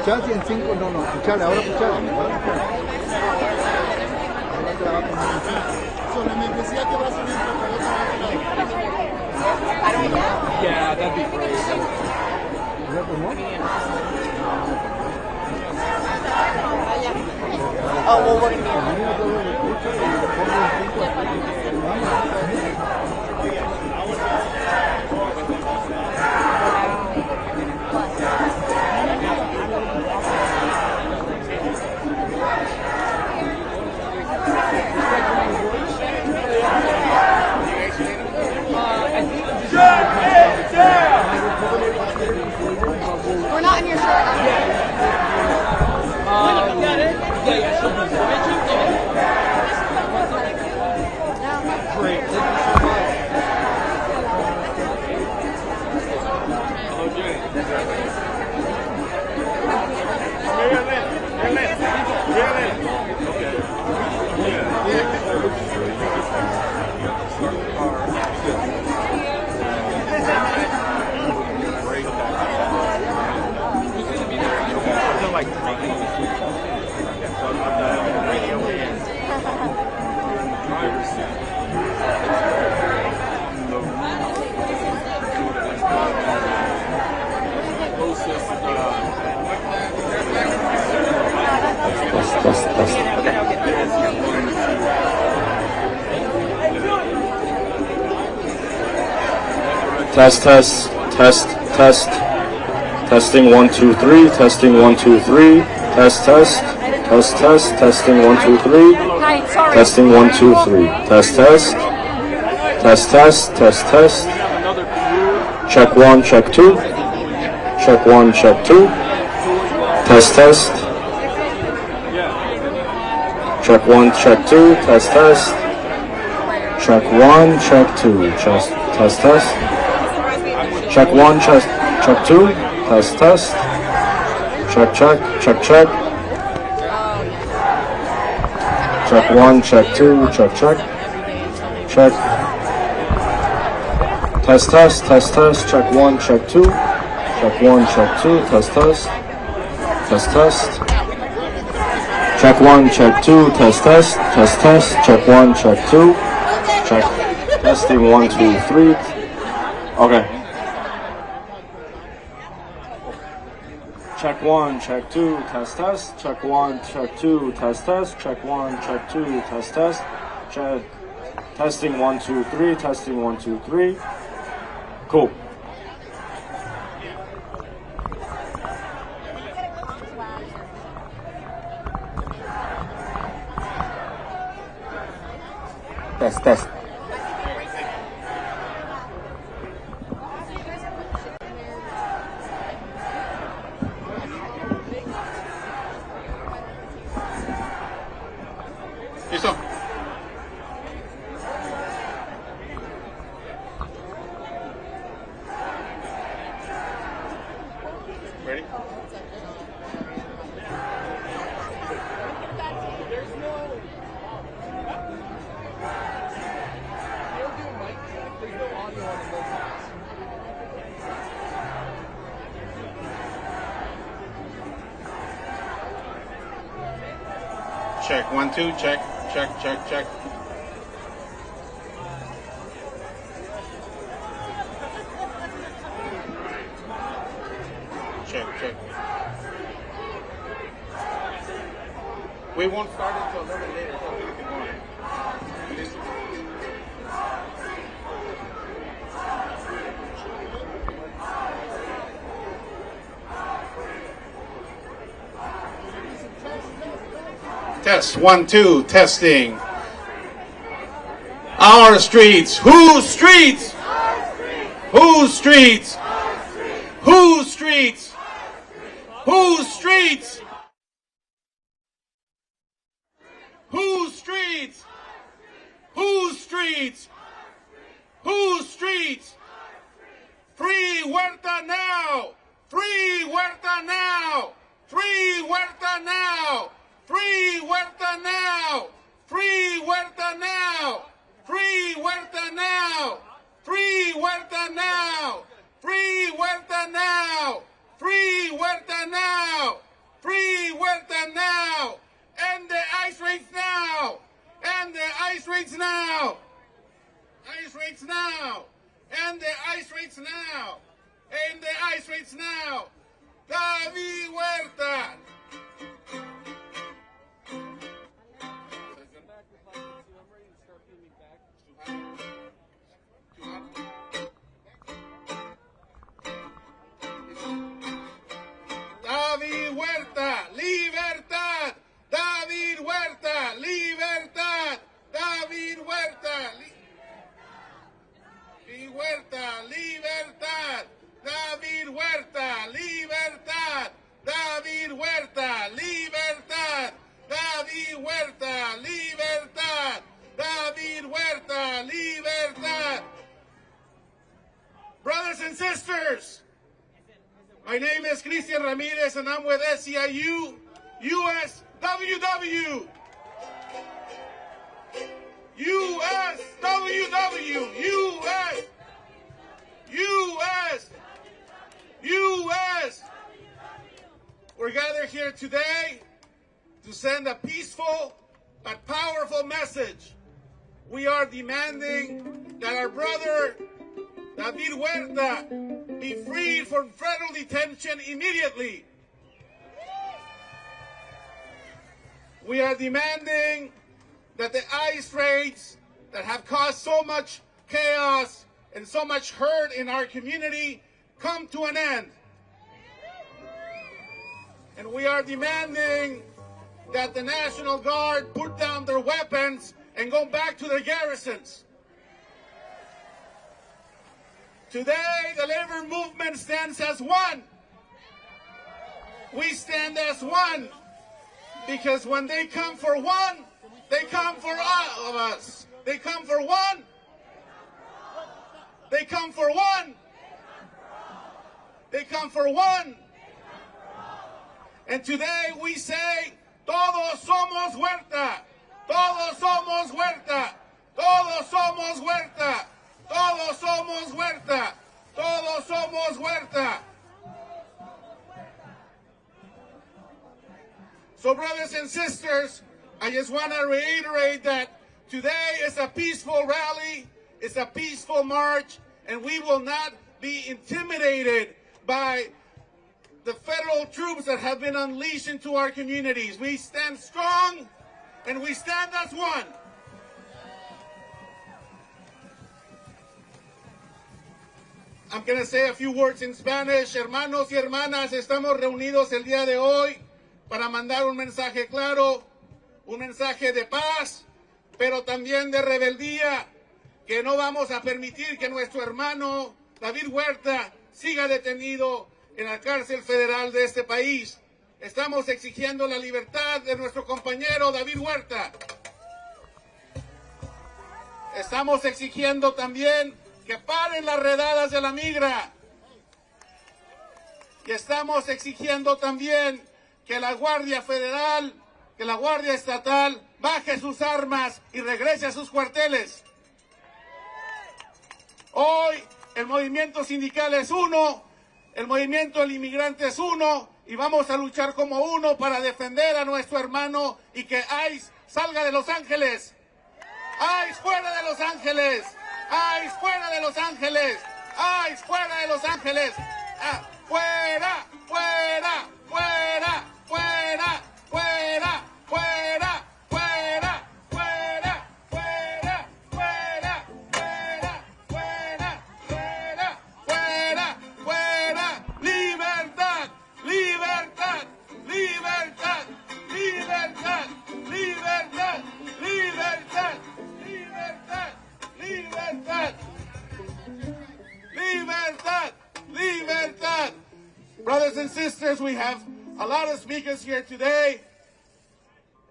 Puchar y en 5, no, puchale, ahora puchale. Ahora te la va a poner en 5. La membresía que va a subir Yeah, that'd be great. ¿Ya tomó? Oh, well, we're going to We're not in your shirt. Great. Thank you Test, testing 1 2 3, testing 1 2 3, test, testing 1 2 3, testing 1 2 3, test, check 1, check 2, check 1, check 2, test, check 1, check 2, test, check 1, check 2, test, check 1, check 2, test, check, check, check 1, check 2, check, check, test, check 1, check 2, check 1, check 2, test, check 1, check 2, test, check 1, check 2, check, testing 1 2 3, okay. Check 1, check 2, test, check 1, check 2, test, check 1, check 2, test, check, testing 1 2 3, testing 1 2 3, cool. Test. Listo. Ready? Check 1 2, check. Check. Check. We won't start until a little bit later, so we can go on. Test 1 2, testing. Our streets. Whose streets? Whose streets? Whose streets? Whose streets? Whose streets? Whose streets? Whose streets? Free Huerta now! Free Huerta now! Free Huerta now! Free Huerta now! Free Huerta now! Free Huerta now! Free Huerta now! Free Huerta now! Free ice raids now! Ice raids now! End the ice raids now! End the ice raids now! David Huerta! David Huerta, libertad! David Huerta, libertad! David Huerta, Huerta, libertad! David Huerta, libertad! David Huerta, libertad! David Huerta, libertad! David Huerta, libertad! Brothers and sisters, my name is Cristian Ramirez and I'm with SEIU, USWW. USWW, US. We're gathered here today to send a peaceful but powerful message. We are demanding that our brother David Huerta be freed from federal detention immediately. We are demanding that the ICE raids that have caused so much chaos and so much hurt in our community come to an end. And we are demanding that the National Guard put down their weapons and go back to their garrisons. Today, the labor movement stands as one. We stand as one because when they come for one, they come for all of us. They come for one. They come for one. They come for one. And today we say, todos somos Huerta. Todos somos Huerta. Todos somos Huerta. Todos somos Huerta. Todos somos Huerta. So brothers and sisters, I just want to reiterate that today is a peaceful rally, it's a peaceful march, and we will not be intimidated by the federal troops that have been unleashed into our communities. We stand strong and we stand as one. I'm going to say a few words in Spanish. Hermanos y hermanas, estamos reunidos el día de hoy para mandar un mensaje claro, un mensaje de paz, pero también de rebeldía, que no vamos a permitir que nuestro hermano David Huerta siga detenido en la cárcel federal de este país. Estamos exigiendo la libertad de nuestro compañero David Huerta. Estamos exigiendo también que paren las redadas de la migra. Y estamos exigiendo también que la Guardia Federal, que la Guardia Estatal baje sus armas y regrese a sus cuarteles. Hoy el movimiento sindical es uno, el movimiento del inmigrante es uno, y vamos a luchar como uno para defender a nuestro hermano y que ICE salga de Los Ángeles. ICE fuera de Los Ángeles. ICE fuera de Los Ángeles. ICE fuera de Los Ángeles. Fuera, fuera, fuera, fuera, fuera, fuera, fuera, fuera, fuera, fuera, fuera, fuera, fuera, fuera, fuera. Libertad, libertad, libertad, libertad, libertad, libertad, libertad, libertad, libertad, libertad. Brothers and sisters, we have a lot of speakers here today,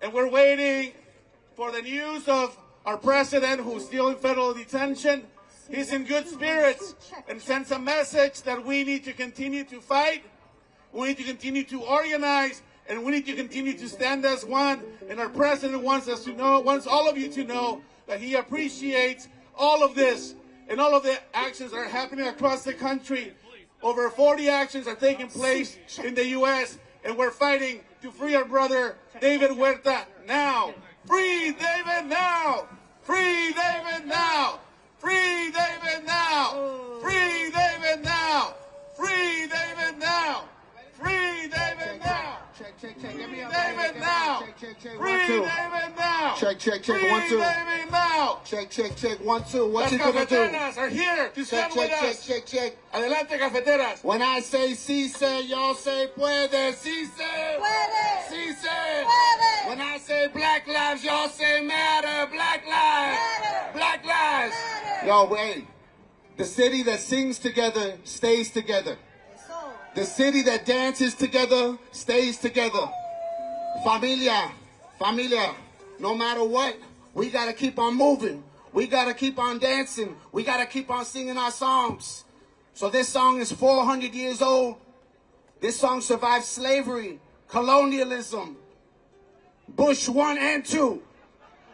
and we're waiting for the news of our president who's still in federal detention. He's in good spirits and sends a message that we need to continue to fight, we need to continue to organize, and we need to continue to stand as one. And our president wants us to know, wants all of you to know that he appreciates all of this and all of the actions that are happening across the country. Over 40 actions are taking place in the U.S., and we're fighting to free our brother David Huerta now. Free David now! Free David now! Free David now! Free David now! Free David now! Free David now! Check. Give me Free a David now! Check. Free 1, 2. David now! Check. Free 1, 2. David now! Check. 1, 2. What Las you gonna do? cafeteras are here to stand with us. Check. Adelante, cafeteras. When I say sí se, y'all say puede. Sí se. Puede. Sí se. Puede. When I say black lives, y'all say matter. Black lives. Matter. Black lives. Matter. Yo, wait. The city that sings together stays together. Eso. The city that dances together stays together. Familia, no matter what, we gotta keep on moving. We gotta keep on dancing. We gotta keep on singing our songs. So this song is 400 years old. This song survived slavery, colonialism, Bush 1 and 2.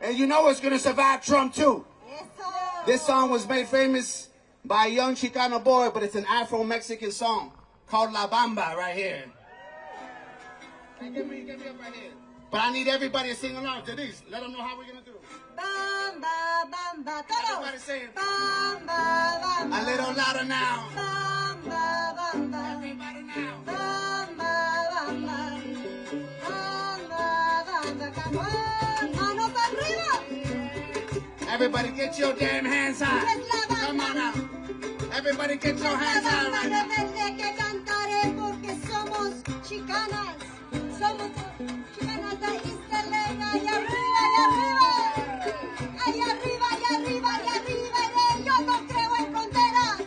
And you know it's gonna survive Trump too. Eso. This song was made famous by a young Chicano boy, but it's an Afro-Mexican song called La Bamba right here. Give me up right here. But I need everybody to sing along to this. Let them know how we're going to do. Bamba, bamba, todos. Everybody sing. Bamba, bamba. A little louder now. Bamba, bamba. Everybody now. Bamba, bamba. Bamba, bamba. Come on. Manos arriba. Everybody get your damn hands high. Es la bamba. Come on now. Everybody get your hands La high bamba right now. rebelde que cantaré porque somos chicanas. Somos chicanas de Istelena y arriba y arriba. Ay, arriba y arriba y arriba. Yo no creo en fronteras.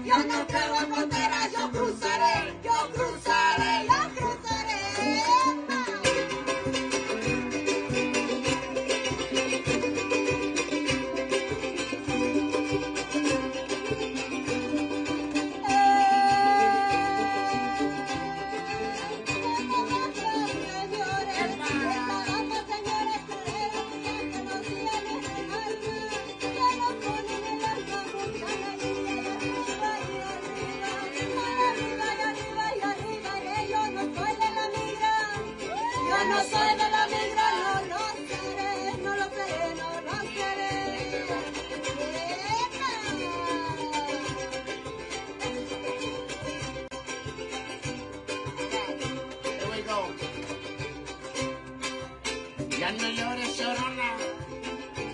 Yo no creo en fronteras. Yo cruzaré. Yo cruzaré. Yo cruzaré. No soy de la migra, no lo seré, no lo seré, no lo seré. Here we go. Ya no llores, llorona.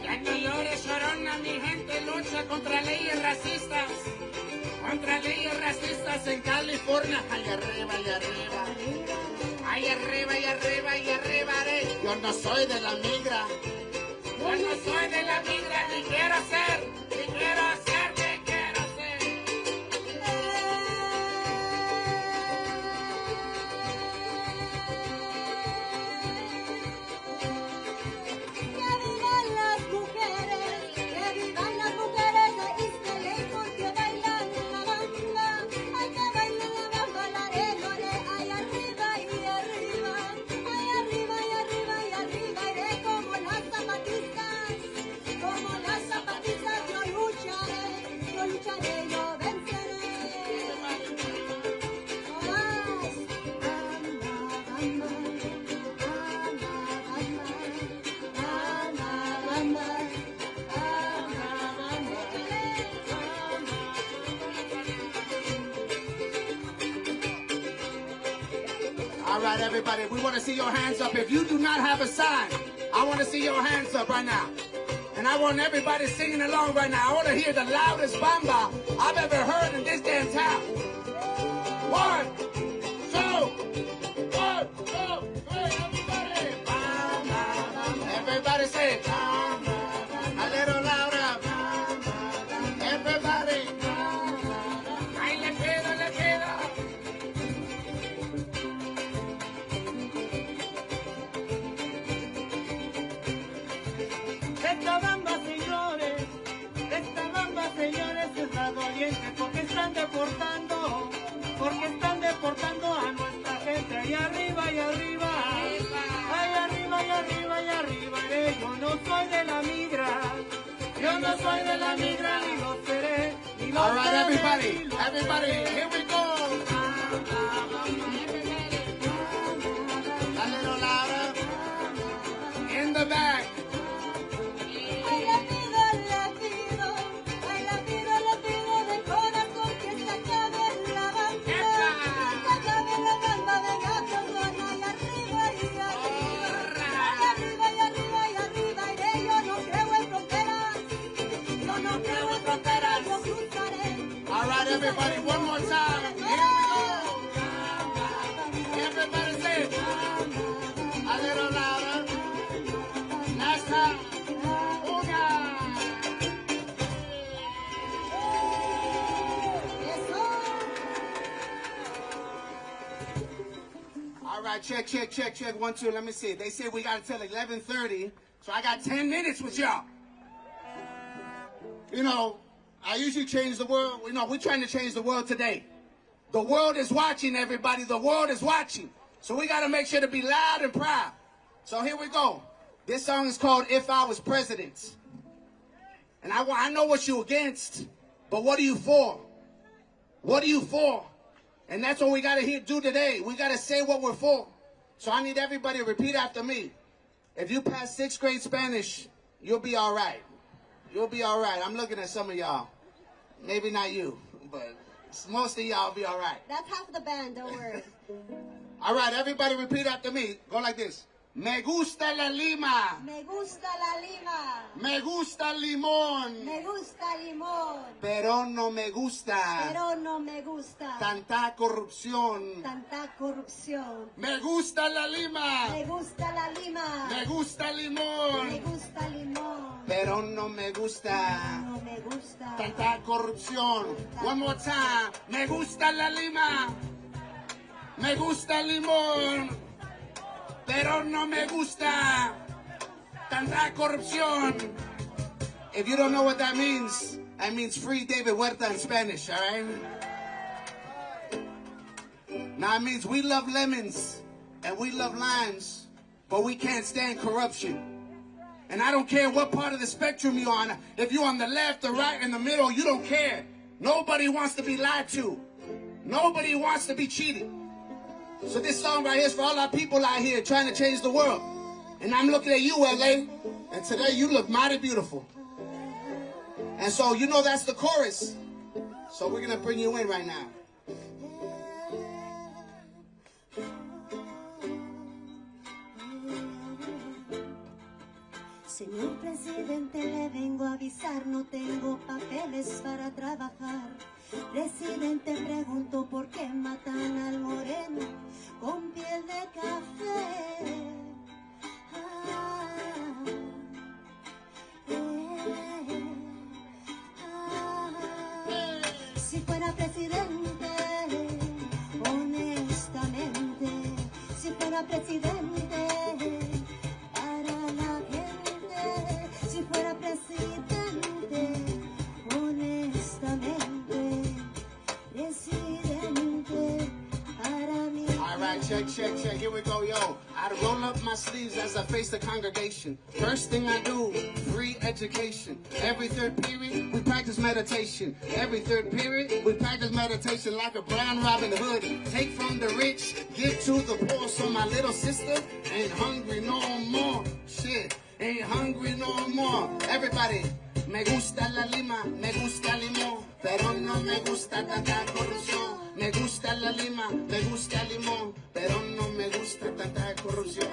Ya no llores, llorona. Mi gente lucha contra leyes racistas. Contra leyes racistas en California. Ay, arriba y arriba. Ay, arriba y arriba y arriba. Yo no soy de la migra. Yo no soy de la migra. Ni quiero ser. Ni quiero ser. Ni quiero ser. Que vivan las mujeres de Isteley porque bailan la bamba. Ay, que bailan la bamba, la re, ay, arriba y arriba. Ay, arriba y arriba y arriba. Iré como las zapatistas, yo lucharé, yo venceré. Más. Bamba, bamba, bamba, bamba, bamba. All right, everybody, we want to see your hands up. If you do not have a sign, I want to see your hands up right now. And I want everybody singing along right now. I want to hear the loudest bamba I've ever heard in this damn town. 1, 2, 1, 2, 3, everybody. Bamba, bamba. Everybody say bamba, bamba. A little louder. Everybody. Ay, le queda, le queda. Esta bamba, señores, es la doliente porque están deportando a nuestra gente. Ahí arriba y arriba, ahí arriba y arriba y arriba. Yo no soy de la migra, yo no soy de la migra, ni lo seré, ni lo All right, seré. everybody, here we go. A little louder. In the back. Ay, All right, check, 1, 2. Let me see. They said we got until 11:30, so I got 10 minutes with y'all. You know, I usually change the world. You know, we're trying to change the world today. The world is watching, everybody. The world is watching. So we got to make sure to be loud and proud. So here we go. This song is called If I Was President. And I know what you're against, but what are you for? What are you for? And that's what we got to do today. We got to say what we're for. So I need everybody to repeat after me. If you pass 6th grade Spanish, you'll be all right. You'll be all right. I'm looking at some of y'all. Maybe not you, but most of y'all will be all right. That's half the band, don't worry. All right, everybody repeat after me. Go like this. Me gusta la lima. Me gusta la lima. Me gusta el limón. Me gusta limón. Pero no me gusta Pero no me gusta tanta corrupción. tanta corrupción. Me gusta la lima. Me gusta la lima. Me gusta el Me limón. gusta limón. Pero no me gusta No me gusta tanta corrupción. One more time. Me gusta la lima. Me gusta el limón. Pero no me gusta tanta corrupción. If you don't know what that means free David Huerta in Spanish, all right? Now it means we love lemons and we love limes, but we can't stand corruption. And I don't care what part of the spectrum you're on. If you're on the left, the right, in the middle, you don't care. Nobody wants to be lied to. Nobody wants to be cheated. So this song right here is for all our people out here trying to change the world. And I'm looking at you, LA, and today you look mighty beautiful. And so you know that's the chorus. So we're going to bring you in right now. Señor presidente, le vengo a avisar, no tengo papeles para trabajar. Presidente, pregunto por qué matan al moreno con piel de café. Si fuera presidente, honestamente, si fuera presidente, para la gente, si fuera presidente, honestamente, presidente, para mí. All right, check. Here we go, yo. I roll up my sleeves as I face the congregation. First thing I do, free education. Every third period, we practice meditation. Every third period, we practice meditation like a brown Robin Hood. Take from the rich, give to the poor. So my little sister ain't hungry no more. Shit, ain't hungry no more. Everybody. Me gusta la lima, me gusta el limón, pero no me gusta tanta corrupción. Me gusta la lima, me gusta el limón, pero no me gusta tanta corrupción.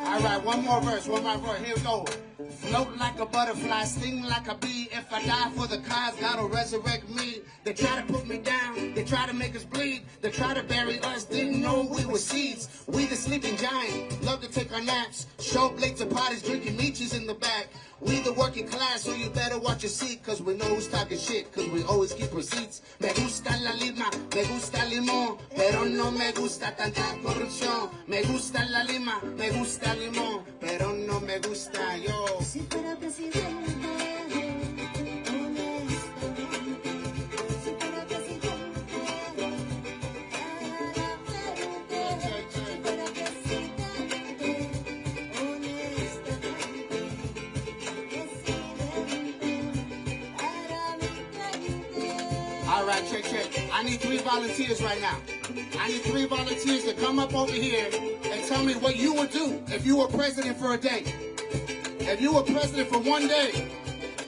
All right, one more verse. Here we go. Float like a butterfly, sting like a bee. If I die for the cause, God'll resurrect me. They try to put me down, they try to make us bleed. They try to bury us, didn't know we were seeds. We the sleeping giant, love to take our naps. Show up late to parties, drinking leeches in the back. We the working class, so you better watch your seat. Cause we know who's talking shit, cause we always keep receipts. Me gusta la lima, me gusta el limón, pero no me gusta tanta corrupción. Me gusta la lima, me gusta el limón, pero no me gusta yo. Si fuera presidente, honestamente, si fuera presidente, para la gente, si fuera presidente, honestamente, presidente, para mi gente. All right, check. I need 3 volunteers right now. I need 3 volunteers to come up over here and tell me what you would do if you were president for a day. If you were president for one day,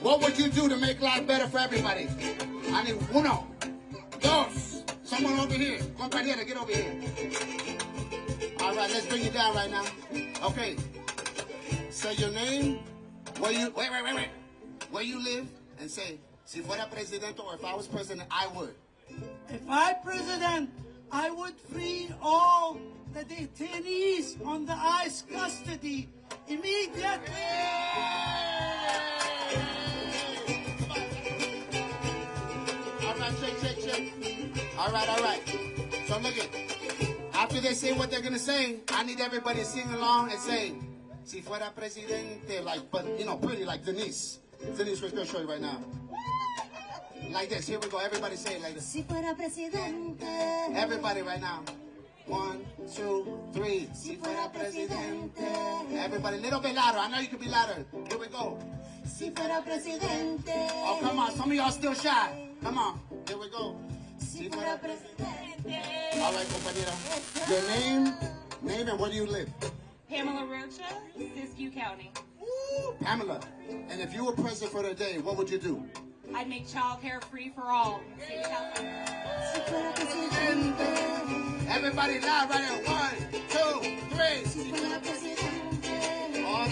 what would you do to make life better for everybody? I need 1, 2. Someone over here. Compañera, get over here. All right, let's bring you down right now. Okay. Say your name, where you, wait. Where you live, and say, si fuera presidente, or if I was president, I would. If I president, I would free all the detainees on the ICE custody immediately. All right, check. All right. So look it. After they say what they're gonna say, I need everybody to sing along and say, "Si fuera presidente," like, but you know, pretty like Denise. Denise, we're gonna show you right now. Like this. Here we go. Everybody say it like this. Si fuera presidente. Everybody right now. 1, 2, 3. Si fuera presidente. Everybody, little bit louder. I know you can be louder. Here we go. Si fuera presidente. Oh, come on. Some of y'all still shy. Come on. Here we go. Si fuera presidente. All right, compañera. Your name and where do you live? Pamela Rocha, Siskiyou County. Pamela. And if you were president for the day, what would you do? I'd make childcare free for all. Si fuera presidente. Everybody loud right here. 1, 2, 3. Si fuera presidente. All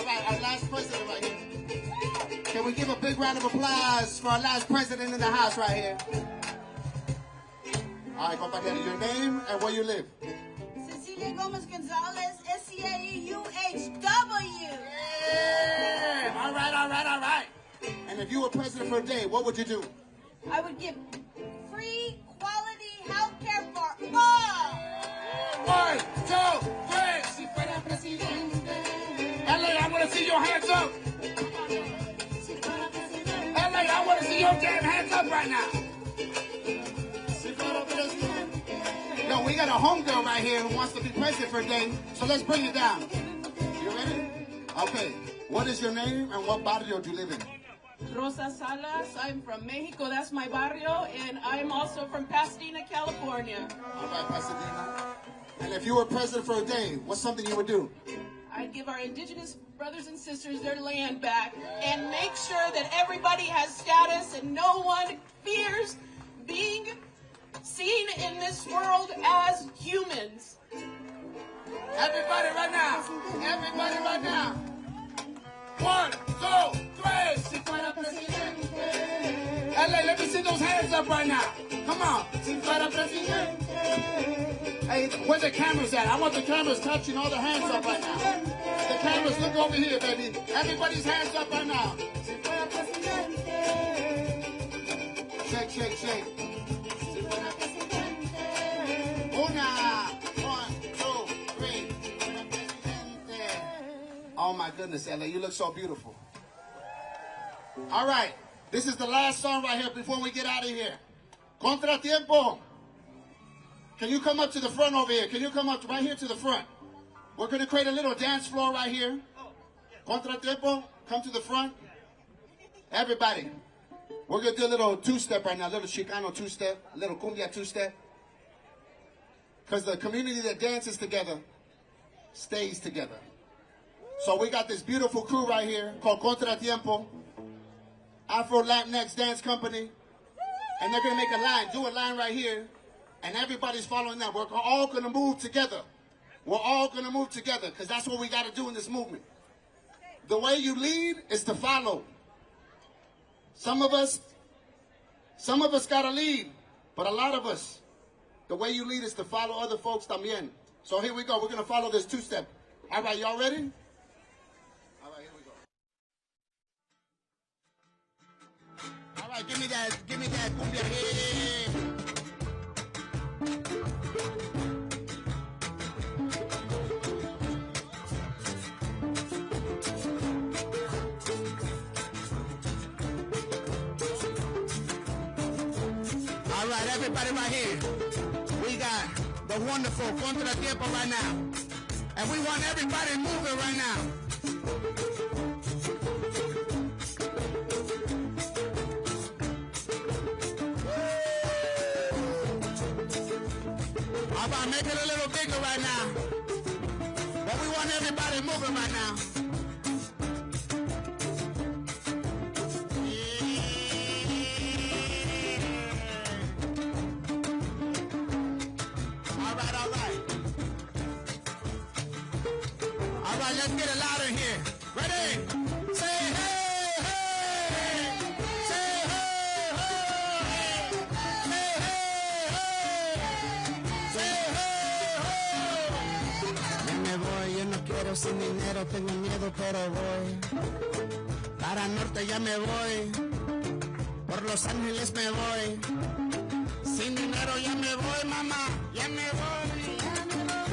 right, our last president right here. Can we give a big round of applause for our last president in the house right here? All right, compañera, your name and where you live? Cecilia Gomez Gonzalez, SCAEUHW. Yeah. All right. And if you were president for a day, what would you do? I would give free quality health care for all. 1, 2, 3. Si fuera presidente. LA, I want to see your hands up. Si fuera presidente. LA, I want to see your damn hands up right now. No, we got a homegirl right here who wants to be president for a day, so let's bring it down. You ready? Okay. What is your name and what barrio do you live in? Rosa Salas, I'm from Mexico, that's my barrio, and I'm also from Pasadena, California. All right, Pasadena. And if you were president for a day, what's something you would do? I'd give our indigenous brothers and sisters their land back and make sure that everybody has status and no one fears being seen in this world as humans. Everybody right now. 1, 2, 3. Si fuera presidente. LA, let me see those hands up right now. Come on. Si fuera presidente. Hey, where the cameras at? I want the cameras touching all the hands up right now. The cameras, look over here, baby. Everybody's hands up right now. Si fuera presidente. Shake. Una, 1, 2, 3. Oh my goodness, LA, you look so beautiful. All right, this is the last song right here before we get out of here. Contratiempo. Can you come up to the front over here? Can you come up right here to the front? We're going to create a little dance floor right here. Contratiempo, come to the front. Everybody, we're going to do a little two-step right now, a little Chicano two-step, a little cumbia two-step. Because the community that dances together stays together. So we got this beautiful crew right here called Contratiempo, Afro Latinx Dance Company. And they're going to make a line, do a line right here. And everybody's following them. We're all going to move together. We're all going to move together because that's what we got to do in this movement. The way you lead is to follow. Some of us got to lead, but a lot of us, the way you lead is to follow other folks también. So here we go. We're going to follow this two-step. All right, y'all ready? All right, here we go. All right, give me that cumbia. Yeah. All right, everybody right here. We got the wonderful Contratiempo right now. And we want everybody moving right now. How about make it a little bigger right now? But we want everybody moving right now. Let's get it louder in here. Ready? Say hey, hey. Say hey, hey. Say hey, hey. ando sin dinero, tengo miedo, pero voy. Para norte ya me voy. Por Los Ángeles me voy. Sin dinero ya me voy, mamá. Ya me voy. Ya me voy.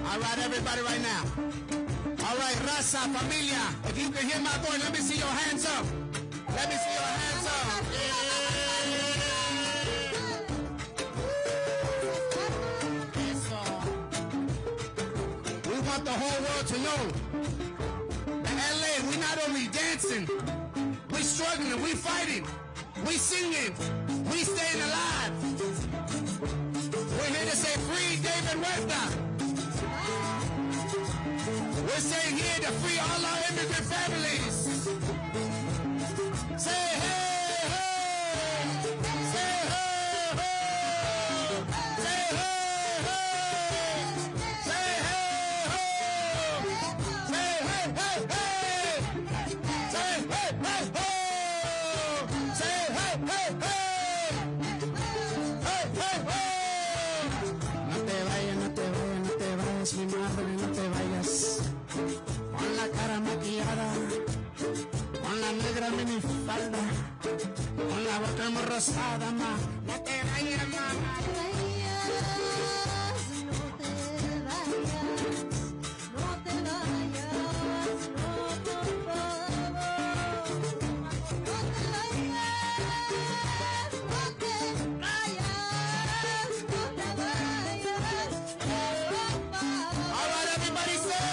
All right, everybody right now. All right, raza, familia. If you can hear my voice, let me see your hands up. Let me see your hands up. Eso. We want the whole world to know that LA, we not only dancing, we struggling, we fighting, we singing, we staying alive. We're here to say free David Webster. We're saying here to free all our immigrant families. Say hey, hey. Say hey, hey. Say hey, hey. Say hey, hey. Say hey, hey, hey. Say hey, hey, hey. Say hey, hey, hey. Hey, hey, hey. No te vayas, no te vayas, no te vayas, mi madre, no te vayas. Con la cara maquillada, con la negra minifalda, con la boca muy rosada, ma. No te vayas, ma. No te vayas, no te vayas, no, por favor. No te vayas, no te vayas, no te vayas, por favor. All right, everybody say.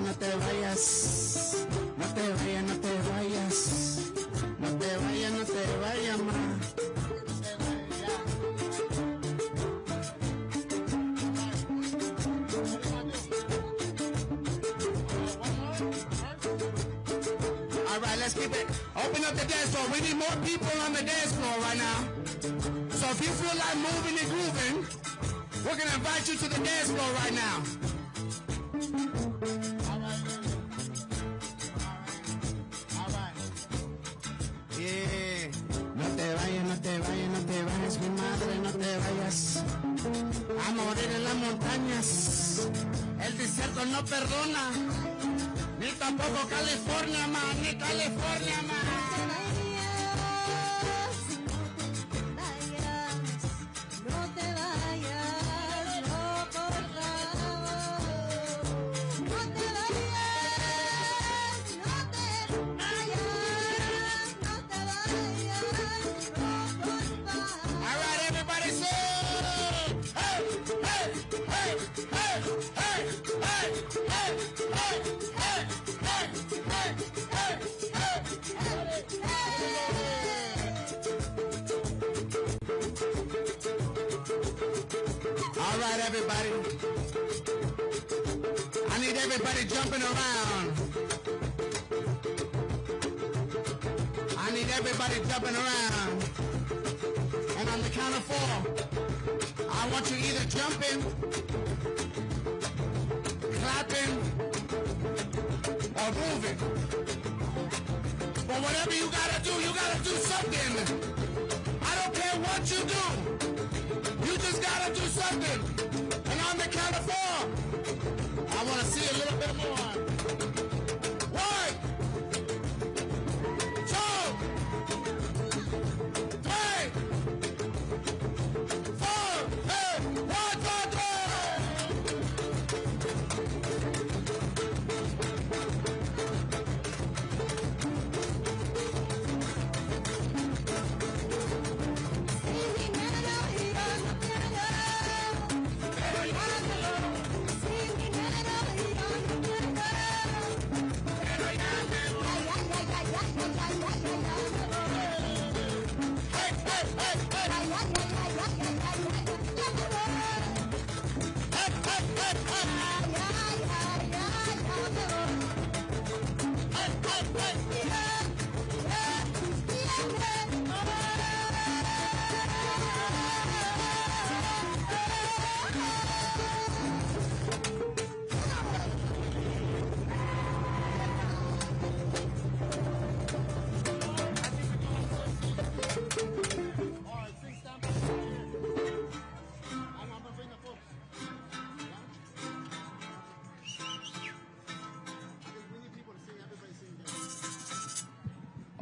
No te vayas, no te vayas, no te vayas, no te vayas, no te vayas, ma. All right, let's keep it. Open up the dance floor. We need more people on the dance floor right now. So if you feel like moving and grooving, we're gonna invite you to the dance floor right now. Yeah. No te vayas, no te vayas, no te vayas, mi madre, no te vayas. A morir en las montañas. El desierto no perdona. Ni tampoco California, man, ni California, man. No te vayas, no, por favor. No te vayas, no te vayas, no te vayas, no, por favor. All right, everybody say, hey, hey, hey, hey, hey, hey, hey, hey, hey, hey, hey, hey, hey, all right, everybody. I need everybody jumping around. I need everybody jumping around. And on the count of 4, I want you either jumping, clapping, or moving. But whatever you gotta do something. I don't care what you do. You just gotta do something. And on the count of 4, I want to see a little bit more. 1, 2, 3, 4. Hey, 1, 2, 3. Sin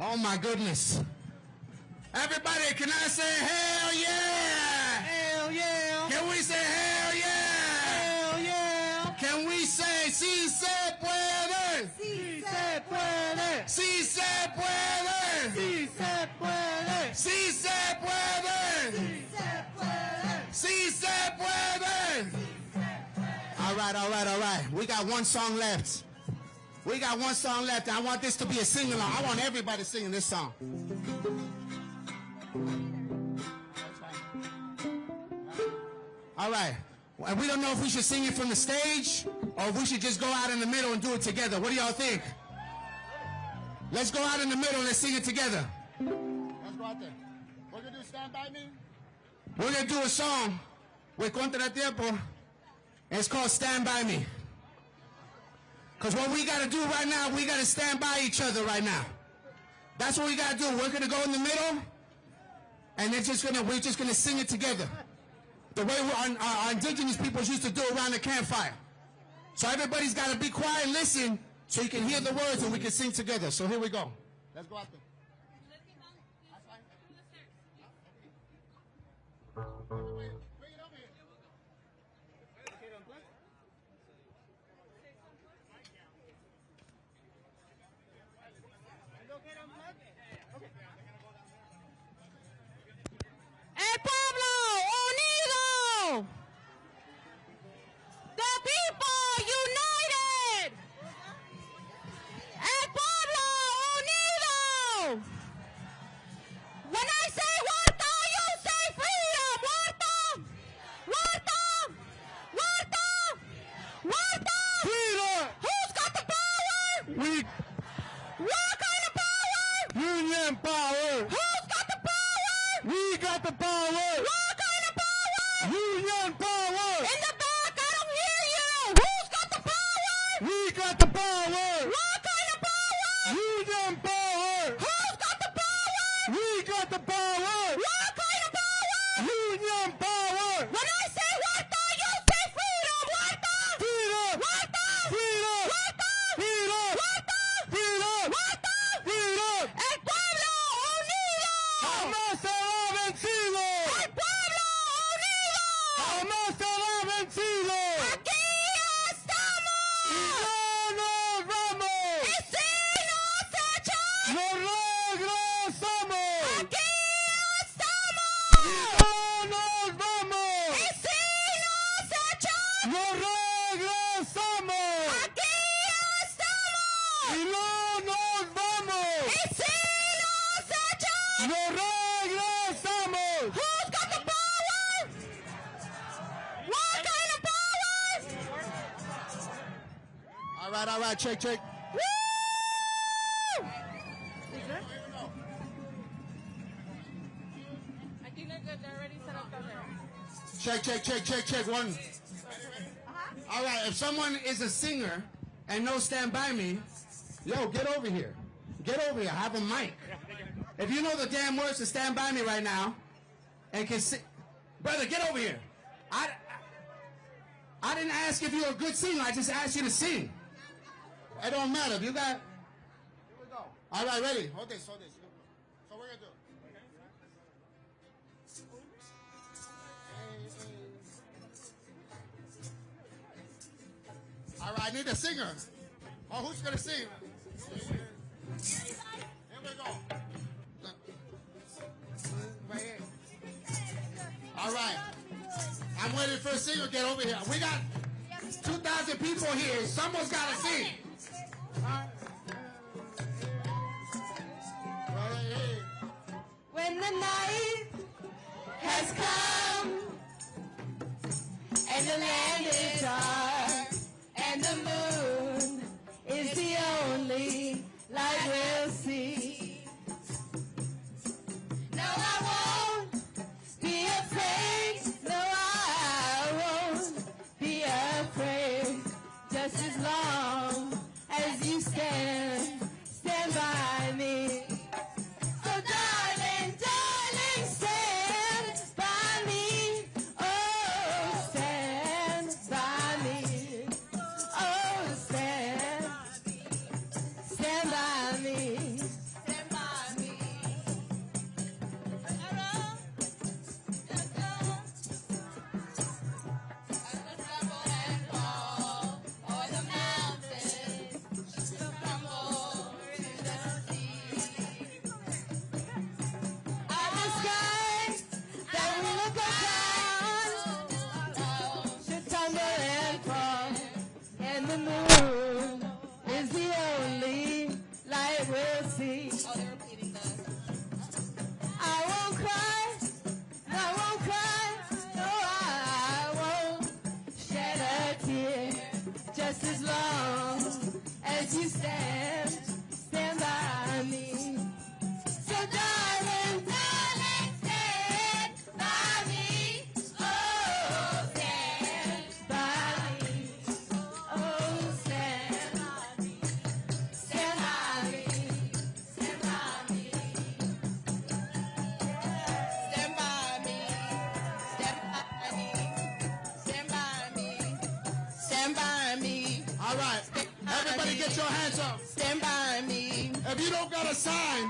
Oh my goodness. Everybody, can I say hell yeah? Hell yeah! Can we say hell yeah? Hell yeah! Can we say si se puede? Sí se puede! Si se puede. Sí se puede! Si se puede. Si se puede. All right. We got one song left. I want this to be a sing-along. I want everybody singing this song. All right. And we don't know if we should sing it from the stage or if we should just go out in the middle and do it together. What do y'all think? Let's go out in the middle and let's sing it together. Let's go out there. We're going to do Stand By Me. We're going to do a song with Contratiempo, and it's called Stand By Me. Because what we got to do right now, we got to stand by each other right now. That's what we got to do. We're going to go in the middle, and we're just going to sing it together. The way our indigenous peoples used to do around the campfire. So everybody's got to be quiet and listen so you can hear the words and we can sing together. So here we go. Let's go out there. El pueblo unido. The people united. El pueblo unido. When I say Huerta, you say freedom. Huerta. Huerta. Huerta. Huerta. Freedom! Who's got the power? What kind of power? Union power! Who's got the power? We got the power! What kind of power? Union power! In the back, I don't hear you. Who's got the power? We got the power! What kind of power? Union power! Who's got the power? We got the power! What kind of power? Union power! When I say Huerta, you say freedom. Huerta. Freedom! Huerta. Freedom! Huerta. Freedom! Huerta. Freedom! Huerta. Freedom! El pueblo unido. ¡Jamás será vencido! El pueblo unido. ¡Jamás será vencido! Aquí estamos. ¡No nos vamos! Y si nos echan, ¡Nos regresamos! aquí estamos. ¡No nos vamos! Y si nos echan, ¡Nos regresamos! aquí estamos. ¡Y no nos vamos! Y si nos echan, ¡Nos regresamos! who's got the power? What kind of power? All right. Check. Woo! I think they're good. They're already set up down there. Check. One. All right, if someone is a singer and knows Stand By Me, yo, get over here. Have a mic. If you know the damn words to Stand By Me right now and can sing, brother, get over here. I didn't ask if you're a good singer. I just asked you to sing. It don't matter. If you got... Here we go. All right, ready? Hold this. So we're going to do it. All right, I need a singer. Oh, who's going to sing? Here we go. Right here. All right. I'm waiting for a singer to get over here. We got 2,000 people here. Someone's got to sing. Right here. When the night has come and the land is dark and the moon is the only light we'll see. No, I won't be afraid. No, I won't be afraid. Just as long as you stand by me. Oh, darling, stand by me. Oh, stand by All right. Everybody get your hands up. Stand by me. If you don't got a sign,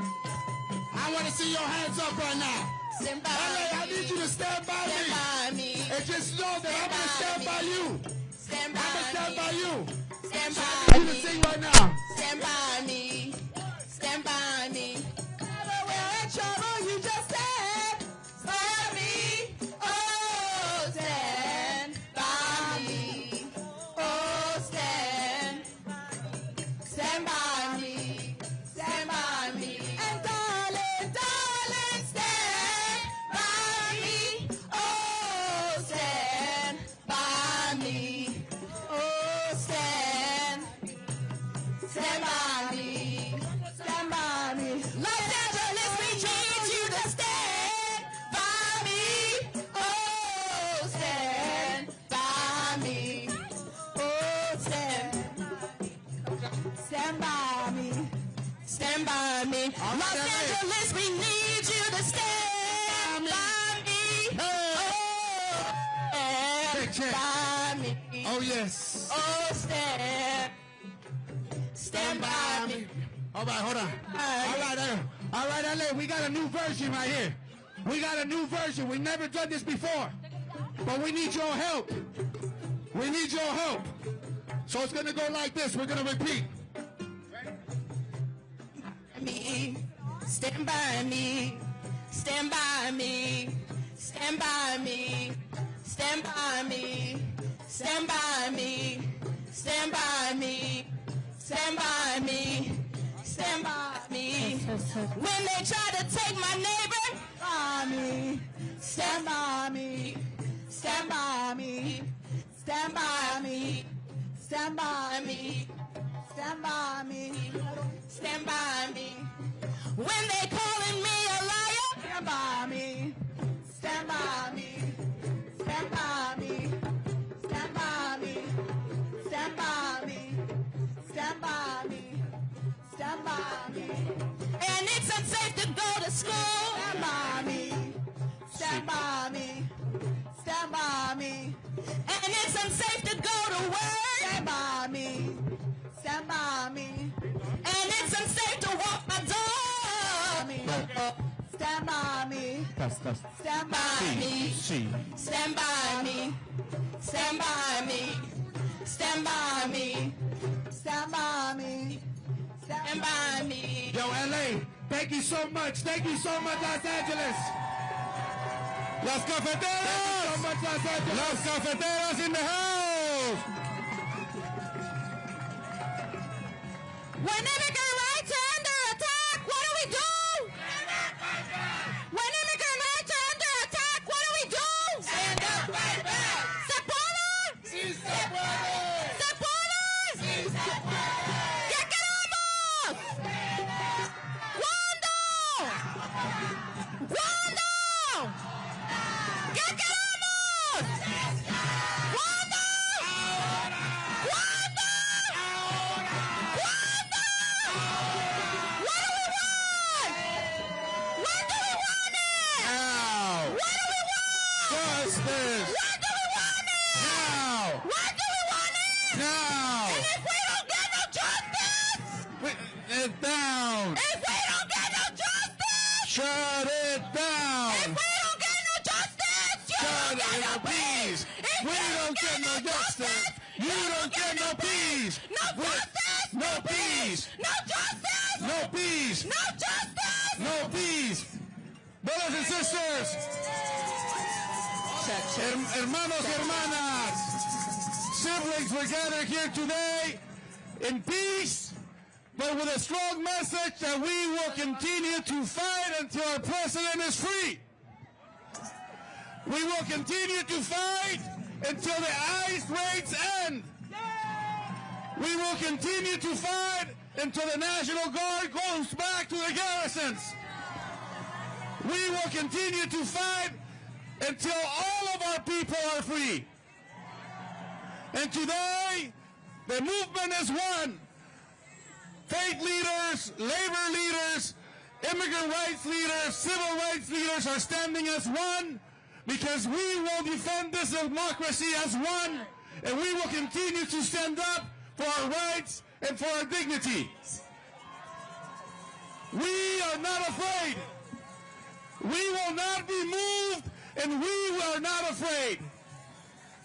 I want to see your hands up right now. Stand by LA, I me. need you to stand by Stand me. by me. And just know that I'm going to stand by you. Stand I'm going to by stand me. by you. Stand So I by need you to me. sing right now. Stand by me. Stand by me. Never will in trouble, you just stand by me. Oh, stand by me. Oh, stand. Stand by me. Stand by me. And darling, darling, stand by me. Oh, stand by me. Oh, stand. Stand by me. Stand by me. Los Angeles, we need you to stand by me. Oh, stand by me. Oh, stand. Stand by me. Stand by me. Los Angeles, we need you to stand by me. Oh, stand by me. Oh, yes. Oh, stand. Stand by me. All right, hold on. All right, LA, we got a new version right here. We got a new version. We've never done this before. But we need your help. We need your help. So it's going to go like this. We're going to repeat. Me. Stand by me. Stand by me. Stand by me. Stand by me. Stand by me. Stand by me. Stand by me. Stand by me. When they try to take my neighbor, by me. Stand by me. Stand by me. Stand by me. Stand by me. Stand by me. Stand by me. When they calling me a liar, stand by me. Stand by me. Stand by me. Stand by me. Stand by me. Stand by me. Stand by me. And it's unsafe to go to school. Stand by me. Stand by me. Stand by me. And it's unsafe to go to work. Stand by me. Stand by me. And it's unsafe to walk my dog. Stand by me. Stand by me. Stand by me. Stand by me. Stand by me. Stand by me. Stand by me. Yo, LA, thank you so much. Thank you so much, Los Angeles. Las cafeteras. So much, Los Angeles. Las cafeteras in the house. When immigrant rights are under attack, what do we do? When immigrant rights are under attack, what do we do? Stand up, fight back. ¿Se puede? Sí se puede. ¿Se puede? Sí se puede. ¿Qué queremos? ¿Cuándo? ¿Cuándo? ¿Qué queremos? ¿Cuándo? Ahora. ¿Cuándo? Ahora. ¿Cuándo? What do we want? When do we want it? Now. What do we want? Justice. When do we want it? Now. When do we want it? Now. And if we don't get no justice, It down. if we don't get no justice, Shut it down. if we don't get no justice, you don't get no peace. If We don't get no justice. You don't get no peace. No justice. No peace. No justice. No peace. No justice. No peace. Brothers and sisters. Hermanos y hermanas. Siblings, we're gathered here today in peace, but with a strong message that we will continue to fight until our president is free. We will continue to fight until the ICE raids end. We will continue to fight until the National Guard goes back to the garrisons. We will continue to fight until all of our people are free. And today, the movement is one. Faith leaders, labor leaders, immigrant rights leaders, civil rights leaders are standing as one because we will defend this democracy as one, and we will continue to stand up for our rights, and for our dignity. We are not afraid. We will not be moved, and we are not afraid.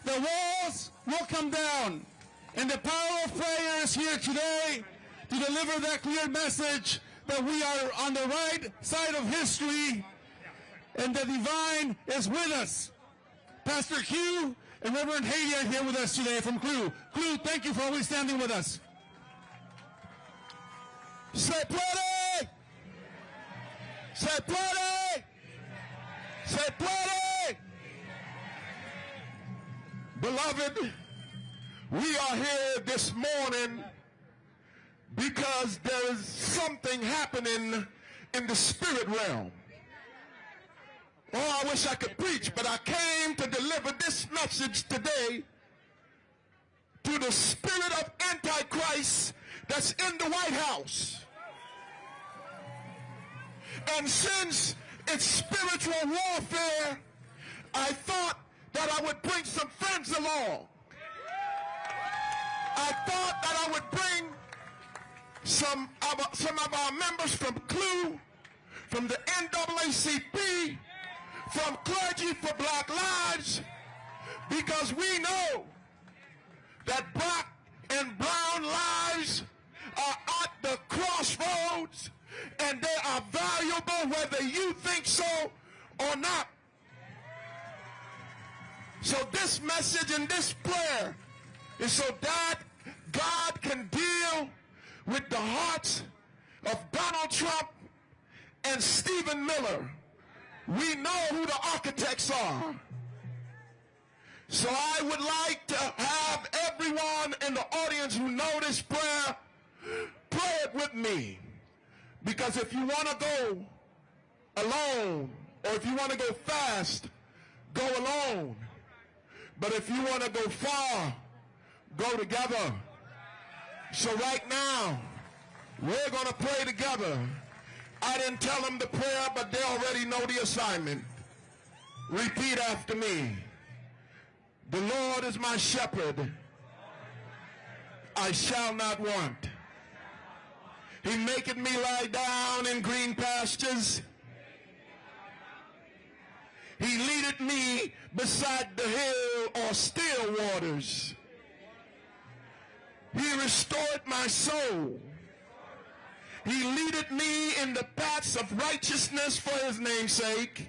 The walls will come down, and the power of prayer is here today to deliver that clear message that we are on the right side of history, and the divine is with us. Pastor Q and Reverend Haley are here with us today from CLU. CLU, thank you for always standing with us. Se puede! Se puede! Se puede! Beloved, we are here this morning because there is something happening in the spirit realm. Oh, I wish I could preach, but I came to deliver this message today to the spirit of Antichrist that's in the White House. And since it's spiritual warfare, I thought that I would bring some friends along. I thought that I would bring some of our members from CLU, from the NAACP, from Clergy for Black Lives, because we know that black and brown lives are at the crossroads, and they are valuable whether you think so or not. So this message and this prayer is so that God can deal with the hearts of Donald Trump and Stephen Miller. We know who the architects are. So I would like to have everyone in the audience who know this prayer, pray it with me. Because if you want to go alone, or if you want to go fast, go alone. But if you want to go far, go together. So right now, we're going to pray together. I didn't tell them the prayer, but they already know the assignment. Repeat after me. The Lord is my shepherd. I shall not want. He maketh me lie down in green pastures. He leadeth me beside the hill or still waters. He restored my soul. He leadeth me in the paths of righteousness for his name's sake.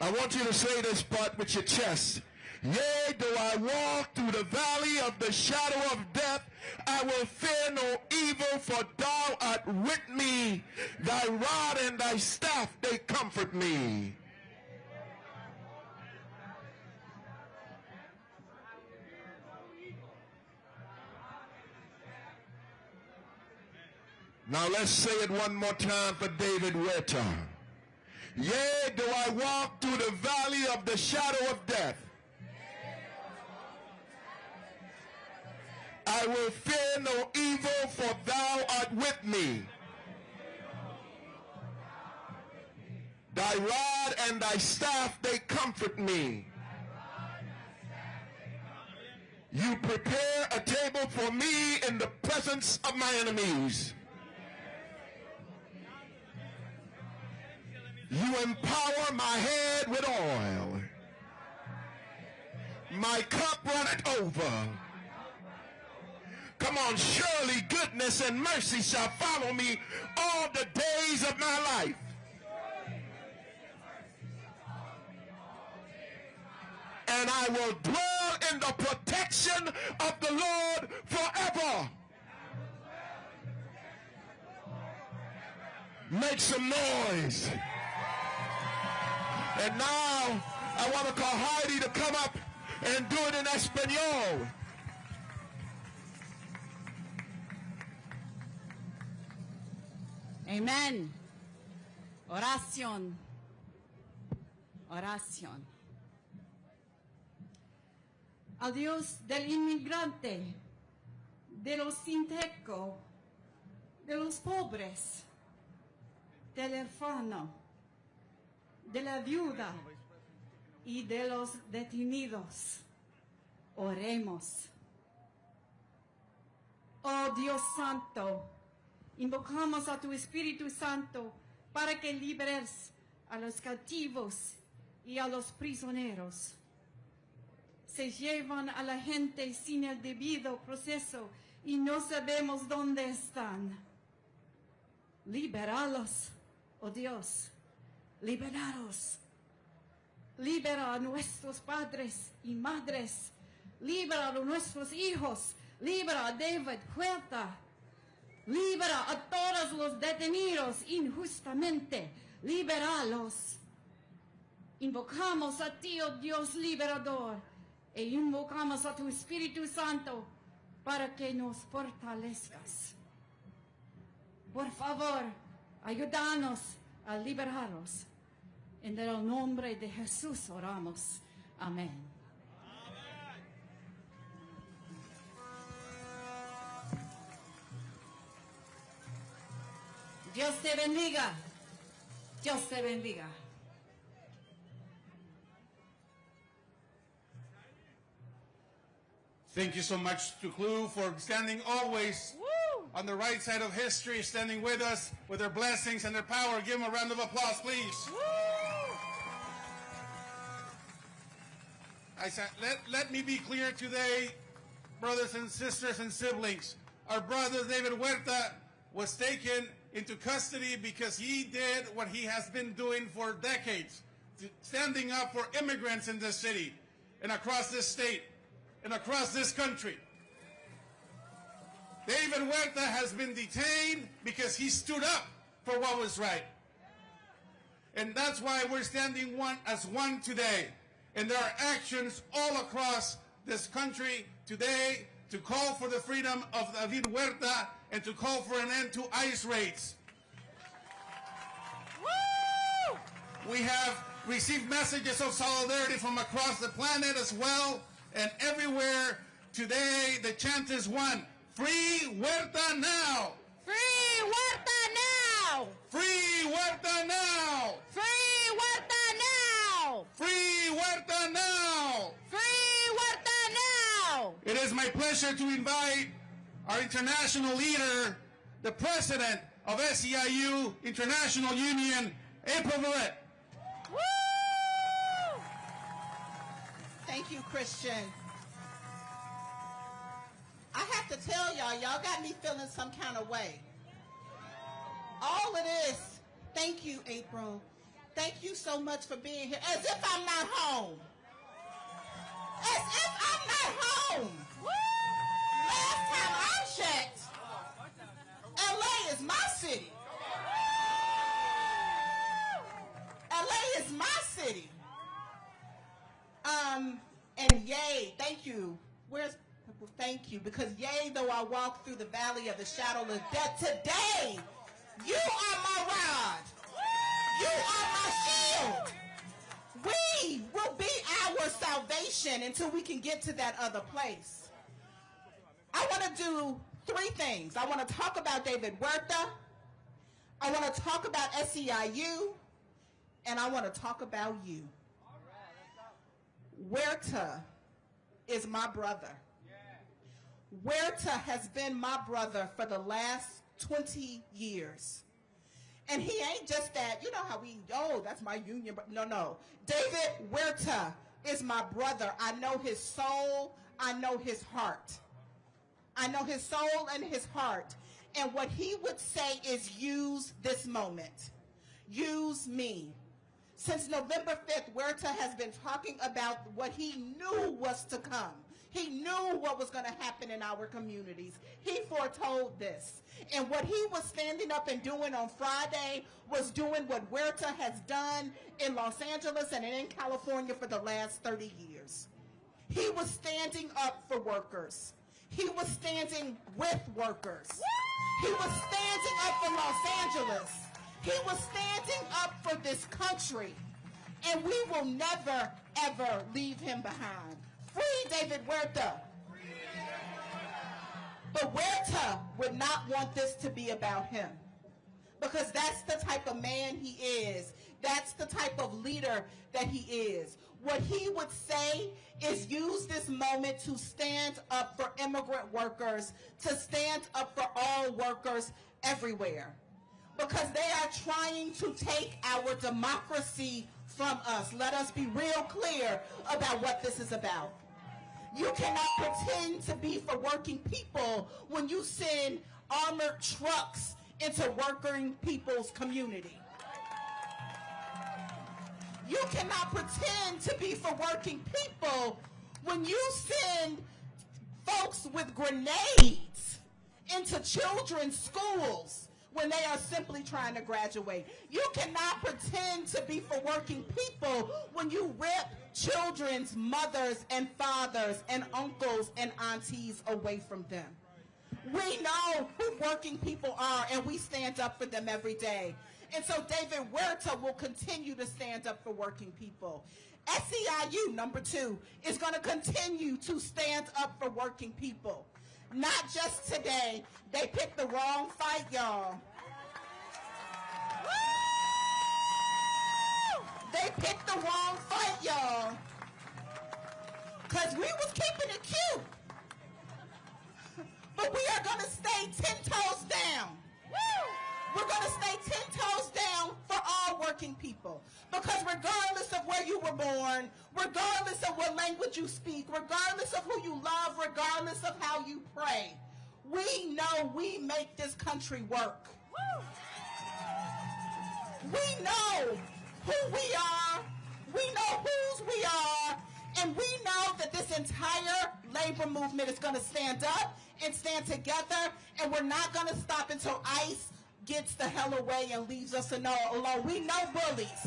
I want you to say this part with your chest. Yea, though I walk through the valley of the shadow of death, I will fear no evil, for thou art with me. Thy rod and thy staff, they comfort me. Now let's say it one more time for David Weta. Yea, though I walk through the valley of the shadow of death, I will fear no evil, for thou art with me. Thy rod and thy staff, they comfort me. You prepare a table for me in the presence of my enemies. You empower my head with oil. My cup runneth over. Come on, surely goodness and mercy shall follow me all the days of my life. And I will dwell in the protection of the Lord forever. Make some noise. And now I want to call Heidi to come up and do it in Espanol. Amen. Oración. Oración. Al Dios del inmigrante, de los sin techo, de los pobres, del huérfano, de la viuda y de los detenidos. Oremos. Oh Dios Santo, invocamos a tu Espíritu Santo para que liberes a los cautivos y a los prisioneros. Se llevan a la gente sin el debido proceso y no sabemos dónde están. Libéralos, oh Dios, libéralos. Libera a nuestros padres y madres. Libera a nuestros hijos. Libera a David Huerta. Libera a todos los detenidos injustamente. Libéralos. Invocamos a ti, oh Dios liberador, e invocamos a tu Espíritu Santo para que nos fortalezcas. Por favor, ayúdanos a liberarlos. En el nombre de Jesús oramos. Amén. Dios te bendiga. Dios te bendiga. Thank you so much to Clue for standing always on the right side of history, standing with us with their blessings and their power. Give them a round of applause, please. I said, let me be clear today, brothers and sisters and siblings. Our brother David Huerta was taken into custody because he did what he has been doing for decades, standing up for immigrants in this city and across this state and across this country. David Huerta has been detained because he stood up for what was right. And that's why we're standing as one today. And there are actions all across this country today to call for the freedom of David Huerta and to call for an end to ICE raids. Woo! We have received messages of solidarity from across the planet as well, and everywhere today the chant is one: Free Huerta now! Free Huerta now! Free Huerta now! Free Huerta now! Free Huerta now! Free Huerta now! It is my pleasure to invite our international leader, the president of SEIU International Union, April Verrett. Woo! Thank you, Christian. I have to tell y'all got me feeling some kind of way. All it is, thank you, April. Thank you so much for being here. As if I'm not home. As if I'm not home. Woo! Last time I checked, LA is my city. LA is my city. And yay, thank you. Thank you, because yea, though I walk through the valley of the shadow of death, today, you are my rod. You are my shield. We will be our salvation until we can get to that other place. I want to do three things. I want to talk about David Huerta. I want to talk about SEIU. And I want to talk about you. Huerta is my brother. Huerta has been my brother for the last 20 years. And he ain't just that, you know how that's my union. No. David Huerta is my brother. I know his soul. I know his heart. I know his soul and his heart. And what he would say is use this moment. Use me. Since November 5th, Huerta has been talking about what he knew was to come. He knew what was going to happen in our communities. He foretold this. And what he was standing up and doing on Friday was doing what Huerta has done in Los Angeles and in California for the last 30 years. He was standing up for workers. He was standing with workers. He was standing up for Los Angeles. He was standing up for this country. And we will never, ever leave him behind. Free David Huerta. But Huerta would not want this to be about him. Because that's the type of man he is. That's the type of leader that he is. What he would say is use this moment to stand up for immigrant workers, to stand up for all workers everywhere. Because they are trying to take our democracy from us. Let us be real clear about what this is about. You cannot pretend to be for working people when you send armored trucks into working people's community. You cannot pretend to be for working people when you send folks with grenades into children's schools when they are simply trying to graduate. You cannot pretend to be for working people when you rip children's mothers and fathers and uncles and aunties away from them. We know who working people are, and we stand up for them every day. And so David Huerta will continue to stand up for working people. SEIU, number 2, is going to continue to stand up for working people. Not just today. They picked the wrong fight, y'all. They picked the wrong fight, y'all. Because we was keeping it cute. But we are going to stay 10 toes down. We're going to stay 10 toes down for all working people. Because regardless of where you were born, regardless of what language you speak, regardless of who you love, regardless of how you pray, we know we make this country work. We know who we are, we know whose we are, and we know that this entire labor movement is going to stand up and stand together, and we're not going to stop until ICE gets the hell away and leaves us alone. We know bullies.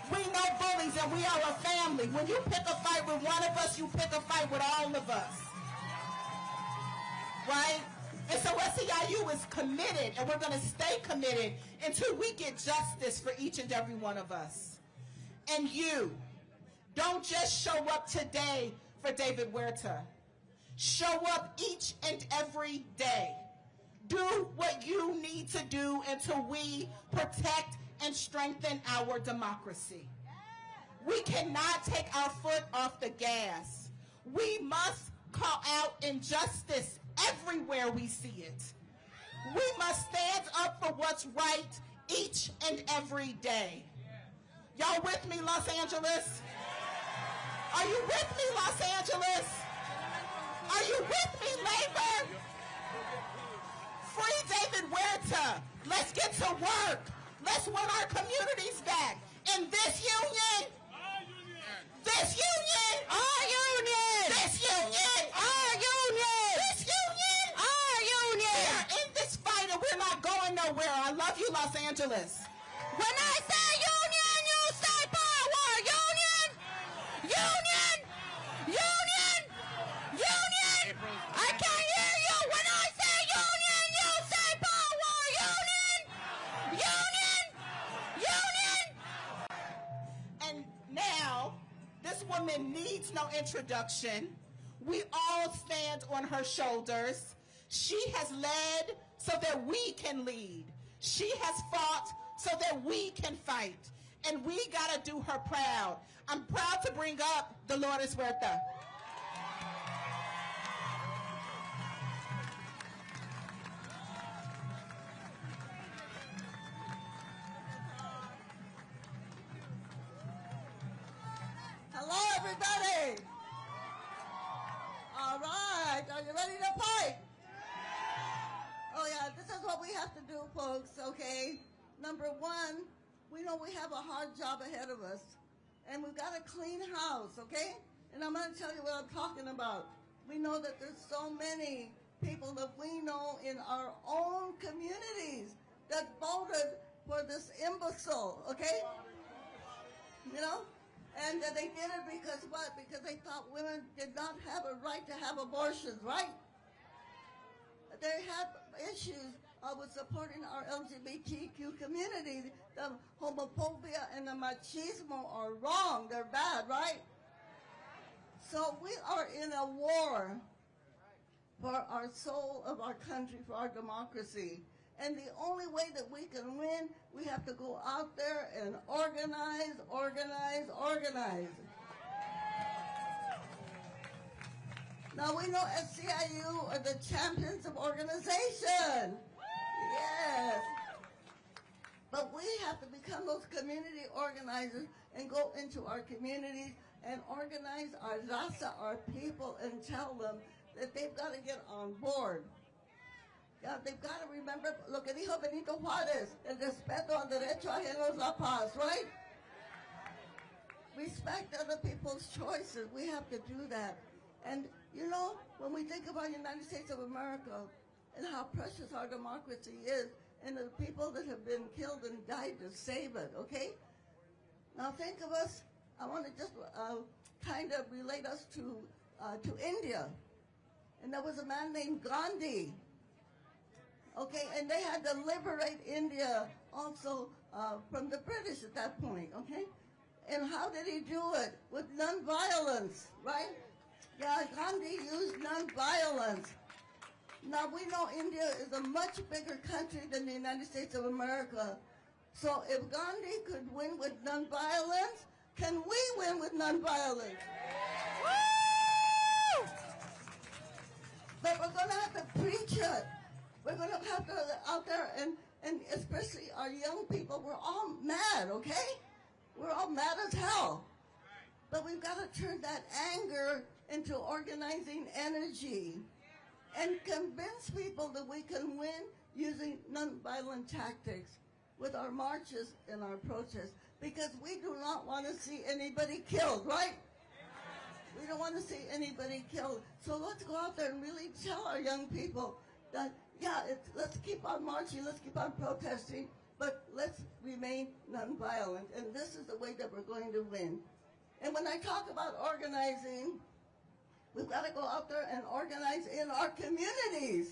We know bullies, and we are a family. When you pick a fight with one of us, you pick a fight with all of us. Right? And so SEIU is committed, and we're going to stay committed until we get justice for each and every one of us. And you, don't just show up today for David Huerta. Show up each and every day. Do what you need to do until we protect and strengthen our democracy. We cannot take our foot off the gas. We must call out injustice everywhere we see it. We must stand up for what's right each and every day. Y'all with me, Los Angeles? Are you with me, Los Angeles? Are you with me, labor? Free David Huerta. Let's get to work. Let's win our communities back. And this union, this union, our union, this union, our union, this union, our union. We are in this fight and we're not going nowhere. I love you, Los Angeles. When I say union, you say power. Union, union, union, union. I can't hear you. When I say union, you say power. Union, union, union. And now, this woman needs no introduction. We all stand on her shoulders. She has led so that we can lead. She has fought so that we can fight. And we gotta do her proud. I'm proud to bring up Dolores Huerta. Hello, everybody. All right, are you ready to fight? Oh yeah, this is what we have to do, folks, okay? Number one, we know we have a hard job ahead of us, and we've got a clean house, okay? And I'm gonna tell you what I'm talking about. We know that there's so many people that we know in our own communities that voted for this imbecile, okay? You know? And they did it because what? Because they thought women did not have a right to have abortions, right? They have issues with supporting our LGBTQ community. The homophobia and the machismo are wrong. They're bad, right? So we are in a war for our soul of our country, for our democracy. And the only way that we can win, we have to go out there and organize, organize, organize. Now we know SCIU are the champions of organization. Yes. But we have to become those community organizers and go into our communities and organize our raza, our people, and tell them that they've got to get on board. Yeah, they've got to remember lo que dijo Benito Juárez, el respeto al derecho ajeno es la paz, right? Respect other people's choices. We have to do that. And, you know, when we think about the United States of America and how precious our democracy is and the people that have been killed and died to save it, okay? Now think of us, I want to just kind of relate us to India. And there was a man named Gandhi. Okay, and they had to liberate India also from the British at that point, okay? And how did he do it? With nonviolence, right? Yeah, Gandhi used nonviolence. Now, we know India is a much bigger country than the United States of America. So if Gandhi could win with nonviolence, can we win with nonviolence? Woo! But we're going to have to preach it. We're going to have to out there, and especially our young people, we're all mad, okay? We're all mad as hell. But we've got to turn that anger into organizing energy and convince people that we can win using nonviolent tactics with our marches and our protests, because we do not want to see anybody killed, right? We don't want to see anybody killed. So let's go out there and really tell our young people that, yeah, let's keep on marching, let's keep on protesting, but let's remain nonviolent. And this is the way that we're going to win. And when I talk about organizing, we've got to go out there and organize in our communities.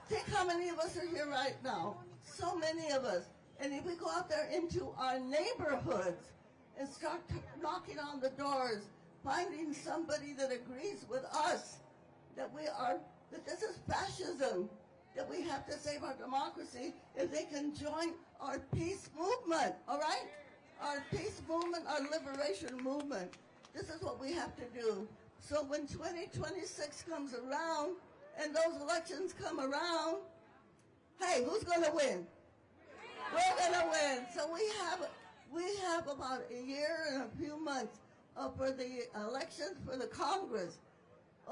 Think how many of us are here right now. So many of us. And if we go out there into our neighborhoods and start knocking on the doors, finding somebody that agrees with us, that this is fascism, that we have to save our democracy, if they can join our peace movement, all right? Our peace movement, our liberation movement. This is what we have to do. So when 2026 comes around and those elections come around, hey, who's going to win? We're going to win. So we have about a year and a few months for the elections for the Congress.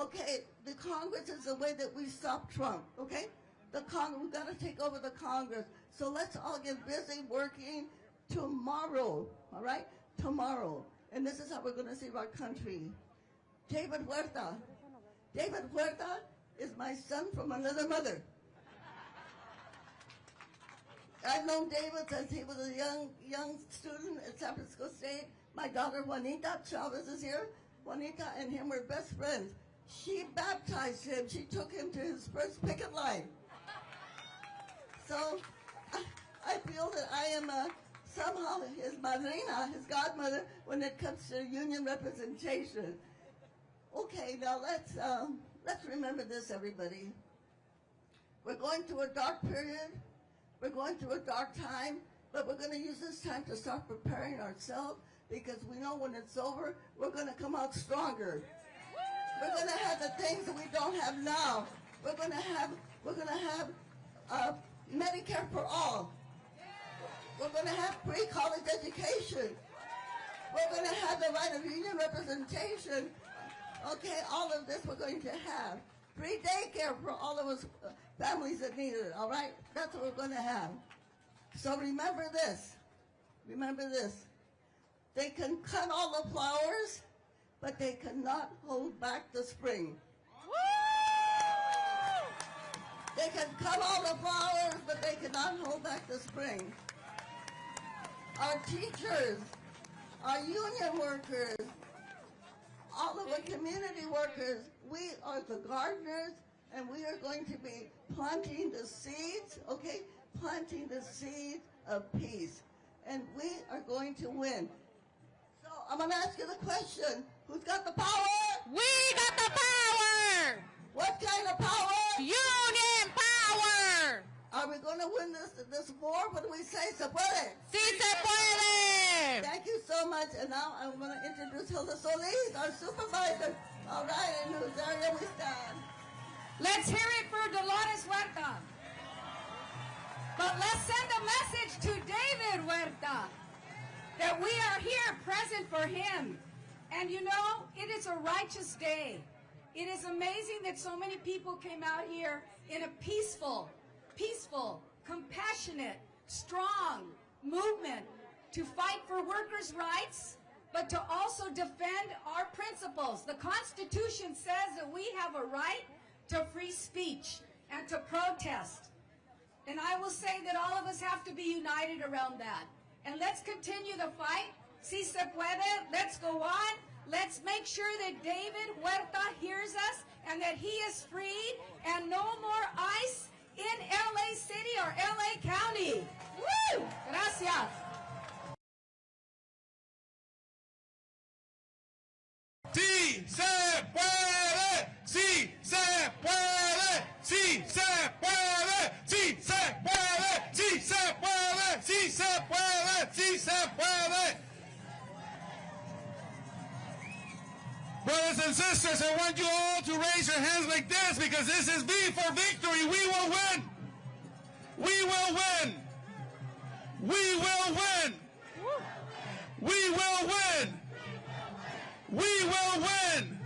Okay, the Congress is the way that we stop Trump, okay? We've got to take over the Congress. So let's all get busy working tomorrow, all right? Tomorrow. And this is how we're going to save our country. David Huerta. David Huerta is my son from another mother. I've known David since he was a young student at San Francisco State. My daughter Juanita Chavez is here. Juanita and him were best friends. She baptized him. She took him to his first picket line. So I feel that I am somehow his madrina, his godmother, when it comes to union representation. Okay, now let's remember this, everybody. We're going through a dark period. We're going through a dark time, but we're going to use this time to start preparing ourselves, because we know when it's over, we're going to come out stronger. We're going to have the things that we don't have now. We're going to have Medicare for all. We're going to have free college education. We're going to have the right of union representation. Okay, all of this we're going to have. Free daycare for all of us families that need it, all right? That's what we're going to have. So remember this. Remember this. They can cut all the flowers, but they cannot hold back the spring. They can cut all the flowers, but they cannot hold back the spring. Our teachers, our union workers, all of the community workers, we are the gardeners, and we are going to be planting the seeds, okay? Planting the seeds of peace. And we are going to win. So I'm going to ask you the question. Who's got the power? We got the power! What kind of power? Union power! Are we going to win this war? What do we say? ¿Se puede? ¡Sí se puede! Thank you so much. And now I'm going to introduce Hilda Solis, our supervisor. All right, in whose area we stand. Let's hear it for Dolores Huerta. But let's send a message to David Huerta that we are here present for him. And you know, it is a righteous day. It is amazing that so many people came out here in a peaceful, compassionate, strong movement to fight for workers' rights, but to also defend our principles. The Constitution says that we have a right to free speech and to protest. And I will say that all of us have to be united around that. And let's continue the fight. Si se puede, let's go on. Let's make sure that David Huerta hears us and that he is freed and no more ICE in LA City or LA County. Woo! Gracias. Sí se puede, sí se puede, sí se puede, sí se puede, sí se puede, sí se puede, sí se puede. Brothers and sisters, I want you all to raise your hands like this because this is V for victory. We will win. We will win. We will win. We will win. We will win.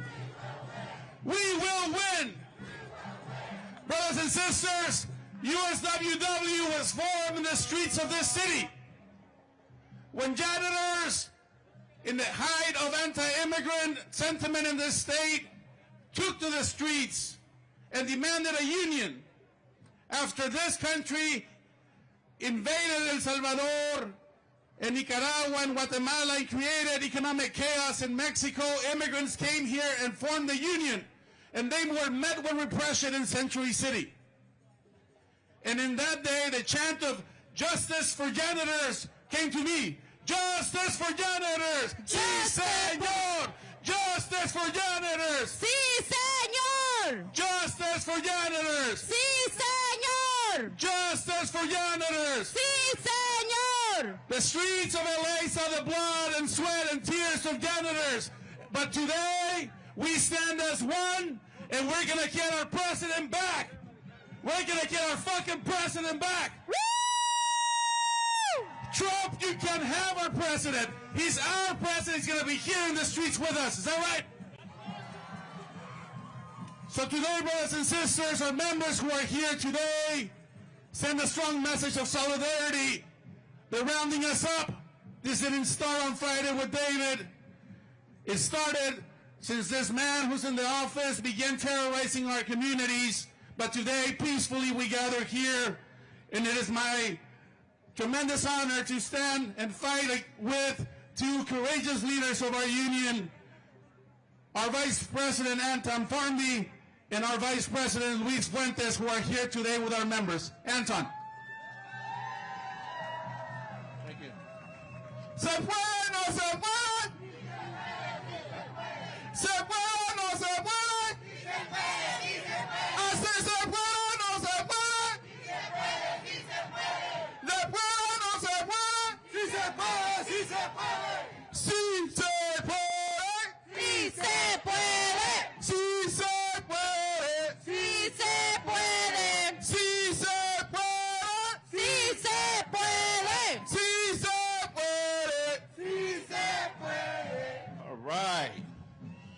We will win. Brothers and sisters, USWW was formed in the streets of this city when janitors, in the height of anti-immigrant sentiment in this state, took to the streets and demanded a union after this country invaded El Salvador and Nicaragua and Guatemala and created economic chaos in Mexico. Immigrants came here and formed the union, and they were met with repression in Century City. And in that day, the chant of justice for janitors came to me. Justice for janitors! Sí, señor! Justice for janitors! ¡Sí, señor! Justice for janitors! ¡Sí, señor! Justice for janitors! ¡Sí, señor! The streets of LA saw the blood and sweat and tears of janitors. But today, we stand as one, and we're gonna get our president back! We're gonna get our fucking president back! Trump, you can have our president. He's our president. He's going to be here in the streets with us. Is that right? So today, brothers and sisters, our members who are here today, send a strong message of solidarity. They're rounding us up. This didn't start on Friday with David. It started since this man who's in the office began terrorizing our communities. But today, peacefully, we gather here, and it is my tremendous honor to stand and fight with two courageous leaders of our union, our Vice President Anton Farmby and our Vice President Luis Fuentes, who are here today with our members. Anton. Thank you. Se puede, no se puede. Se puede, no se puede. Así se puede, no se puede. Se puede, no se puede. Sí se puede, sí se puede. Sí se puede. ¡Sí se puede! Sí se puede. ¡Sí se puede! Sí se puede. ¡Sí se puede! Sí se puede. Sí se puede. All right.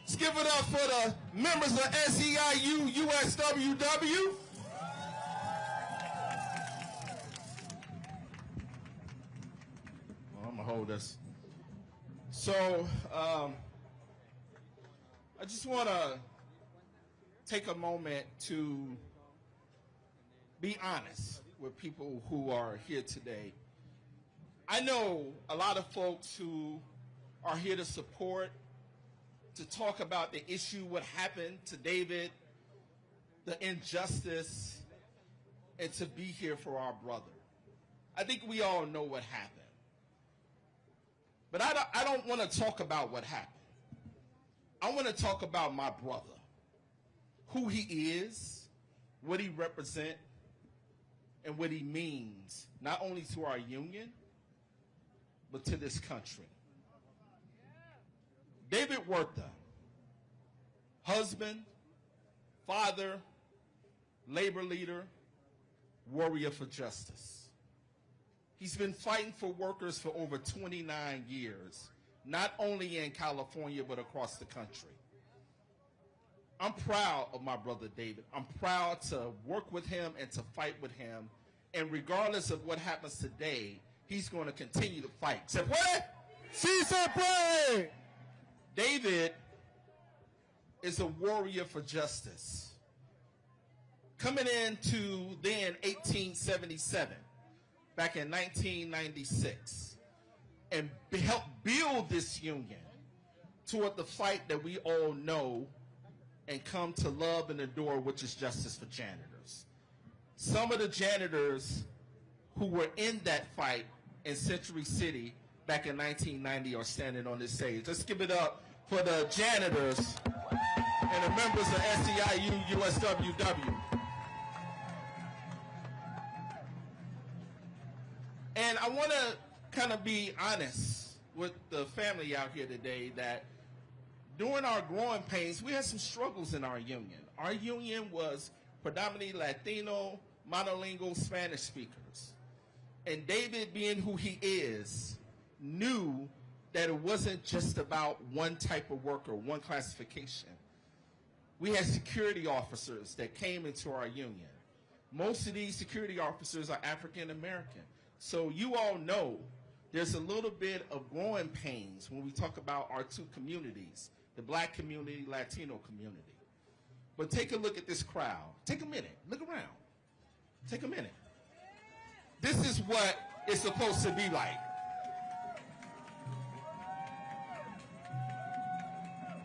Let's give it up for the members of SEIU USWW. Well, I'm going to hold this. So, I just want to take a moment to be honest with people who are here today. I know a lot of folks who are here to support, to talk about the issue, what happened to David, the injustice, and to be here for our brother. I think we all know what happened. But I don't want to talk about what happened. I want to talk about my brother, who he is, what he represents, and what he means, not only to our union, but to this country. David Werther, husband, father, labor leader, warrior for justice. He's been fighting for workers for over 29 years, not only in California, but across the country. I'm proud of my brother David. I'm proud to work with him and to fight with him. And regardless of what happens today, he's going to continue to fight. Se puede? Sí se puede! David is a warrior for justice. Coming into then 1877, back in 1996, and helped build this union toward the fight that we all know and come to love and adore, which is justice for janitors. Some of the janitors who were in that fight in Century City back in 1990 are standing on this stage. Let's give it up for the janitors and the members of SEIU USWW. And I want to kind of be honest with the family out here today that during our growing pains, we had some struggles in our union. Our union was predominantly Latino, monolingual Spanish speakers. And David, being who he is, knew that it wasn't just about one type of worker, one classification. We had security officers that came into our union. Most of these security officers are African American. So you all know there's a little bit of growing pains when we talk about our two communities, the black community, Latino community. But take a look at this crowd. Take a minute. Look around. Take a minute. This is what it's supposed to be like.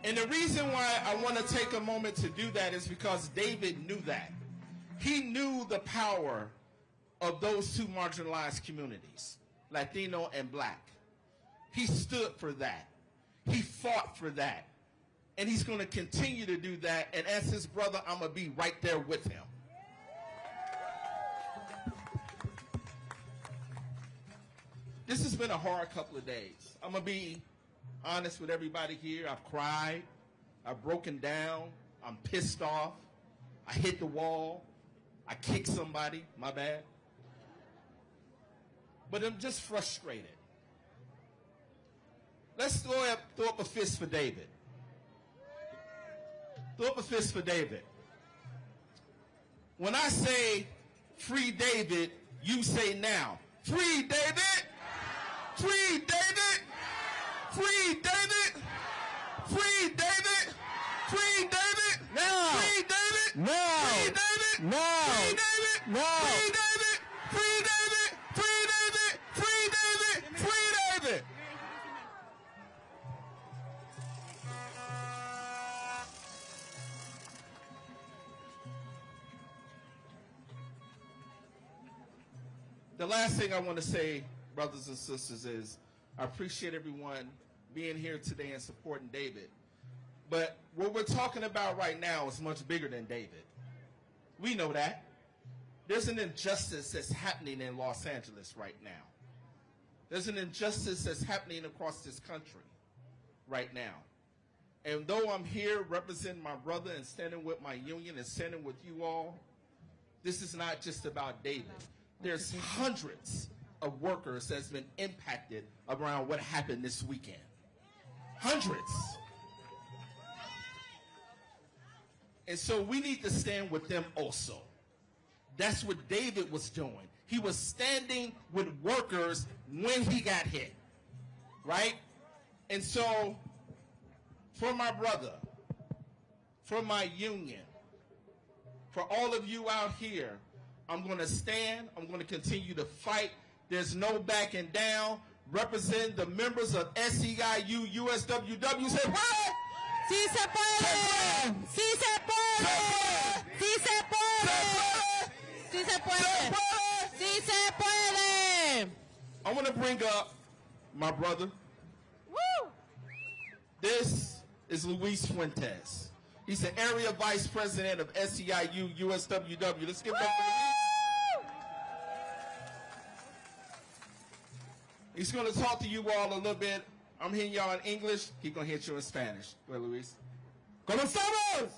And the reason why I want to take a moment to do that is because David knew that. He knew the power of those two marginalized communities, Latino and black. He stood for that. He fought for that. And he's going to continue to do that. And as his brother, I'm going to be right there with him. This has been a hard couple of days. I'm going to be honest with everybody here. I've cried. I've broken down. I'm pissed off. I hit the wall. I kicked somebody. My bad. But I'm just frustrated. Let's throw up a fist for David. Throw up a fist for David. When I say free David, you say now. Free David! Free David! Free David! Free David! Free David! No! Free David! No! Free David! No! Free David! No! Free David! Free David! Free David! Free David! Free David! The last thing I want to say, brothers and sisters, is I appreciate everyone being here today and supporting David. But what we're talking about right now is much bigger than David. We know that. There's an injustice that's happening in Los Angeles right now. There's an injustice that's happening across this country right now. And though I'm here representing my brother and standing with my union and standing with you all, this is not just about David. There's hundreds of workers that's been impacted around what happened this weekend. Hundreds. And so we need to stand with them also. That's what David was doing. He was standing with workers when he got hit, right? And so for my brother, for my union, for all of you out here, I'm going to stand. I'm going to continue to fight. There's no backing down. Represent the members of SEIU USWW. Say what? Sí se puede. Sí se puede. Sí se puede. Sí se puede. Sí se puede. I want to bring up my brother. Woo! This is Luis Fuentes. He's the area vice president of SEIU USWW. Let's give it up for Luis. He's going to talk to you all a little bit. I'm hitting y'all in English. He's going to hit you in Spanish. Go ahead, Luis. ¡Comenzamos!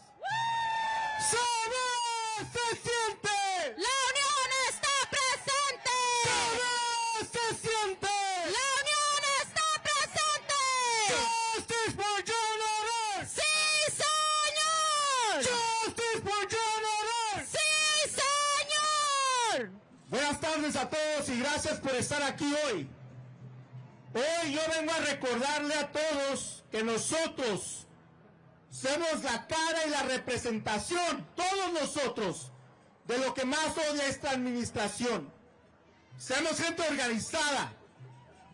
¡Somos se siente! ¡La unión está presente! ¡Somos se siente! ¡La unión está presente! ¡Justice for John Unrest! ¡Sí, señor! ¡Justice for John Unrest! ¡Sí, señor! Buenas tardes a todos y gracias por estar aquí hoy. Hoy yo vengo a recordarle a todos que nosotros somos la cara y la representación, todos nosotros, de lo que más odia esta administración. Somos gente organizada,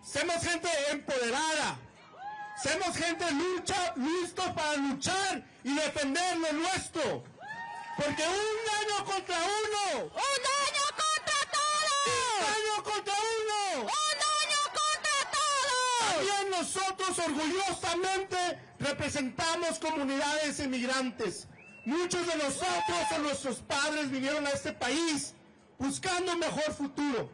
somos gente empoderada, somos gente listos para luchar y defender lo nuestro. Porque un daño contra uno, ¡un daño contra todos! ¡un daño contra uno! ¡Un daño contra todos! También nosotros orgullosamente representamos comunidades inmigrantes. Muchos de nosotros o nuestros padres vinieron a este país buscando un mejor futuro.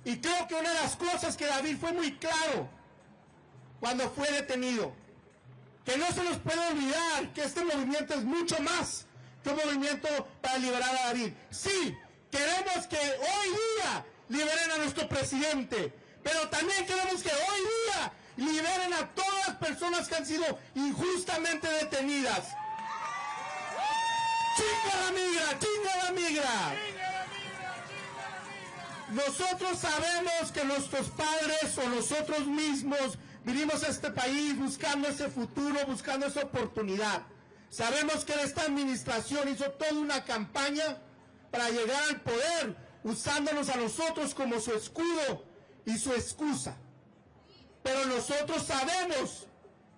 Y creo que una de las cosas que David fue muy claro cuando fue detenido, que no se nos puede olvidar que este movimiento es mucho más que un movimiento para liberar a David. Sí, queremos que hoy día liberen a nuestro presidente, pero también queremos que hoy día liberen a todas las personas que han sido injustamente detenidas. ¡Chinga la migra! ¡Chinga la migra! Nosotros sabemos que nuestros padres o nosotros mismos vinimos a este país buscando ese futuro, buscando esa oportunidad. Sabemos que esta administración hizo toda una campaña para llegar al poder, usándonos a nosotros como su escudo y su excusa. Pero nosotros sabemos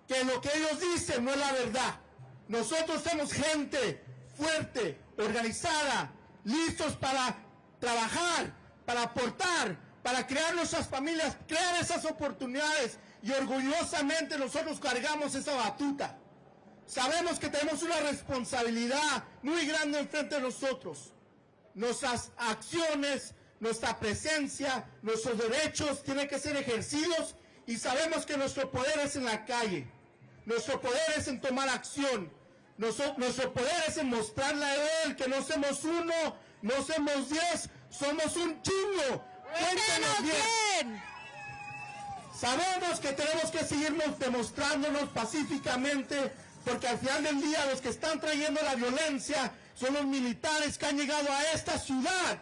que lo que ellos dicen no es la verdad. Nosotros somos gente fuerte, organizada, listos para trabajar, para aportar, para crear nuestras familias, crear esas oportunidades, y orgullosamente nosotros cargamos esa batuta. Sabemos que tenemos una responsabilidad muy grande enfrente de nosotros. Nuestras acciones, nuestra presencia, nuestros derechos tienen que ser ejercidos, y sabemos que nuestro poder es en la calle. Nuestro poder es en tomar acción. Nuestro poder es en mostrarle a él que no somos uno, no somos 10, somos un chingo. Cuéntanos bien. Sabemos que tenemos que seguirnos demostrándonos pacíficamente, porque al final del día los que están trayendo la violencia son los militares que han llegado a esta ciudad,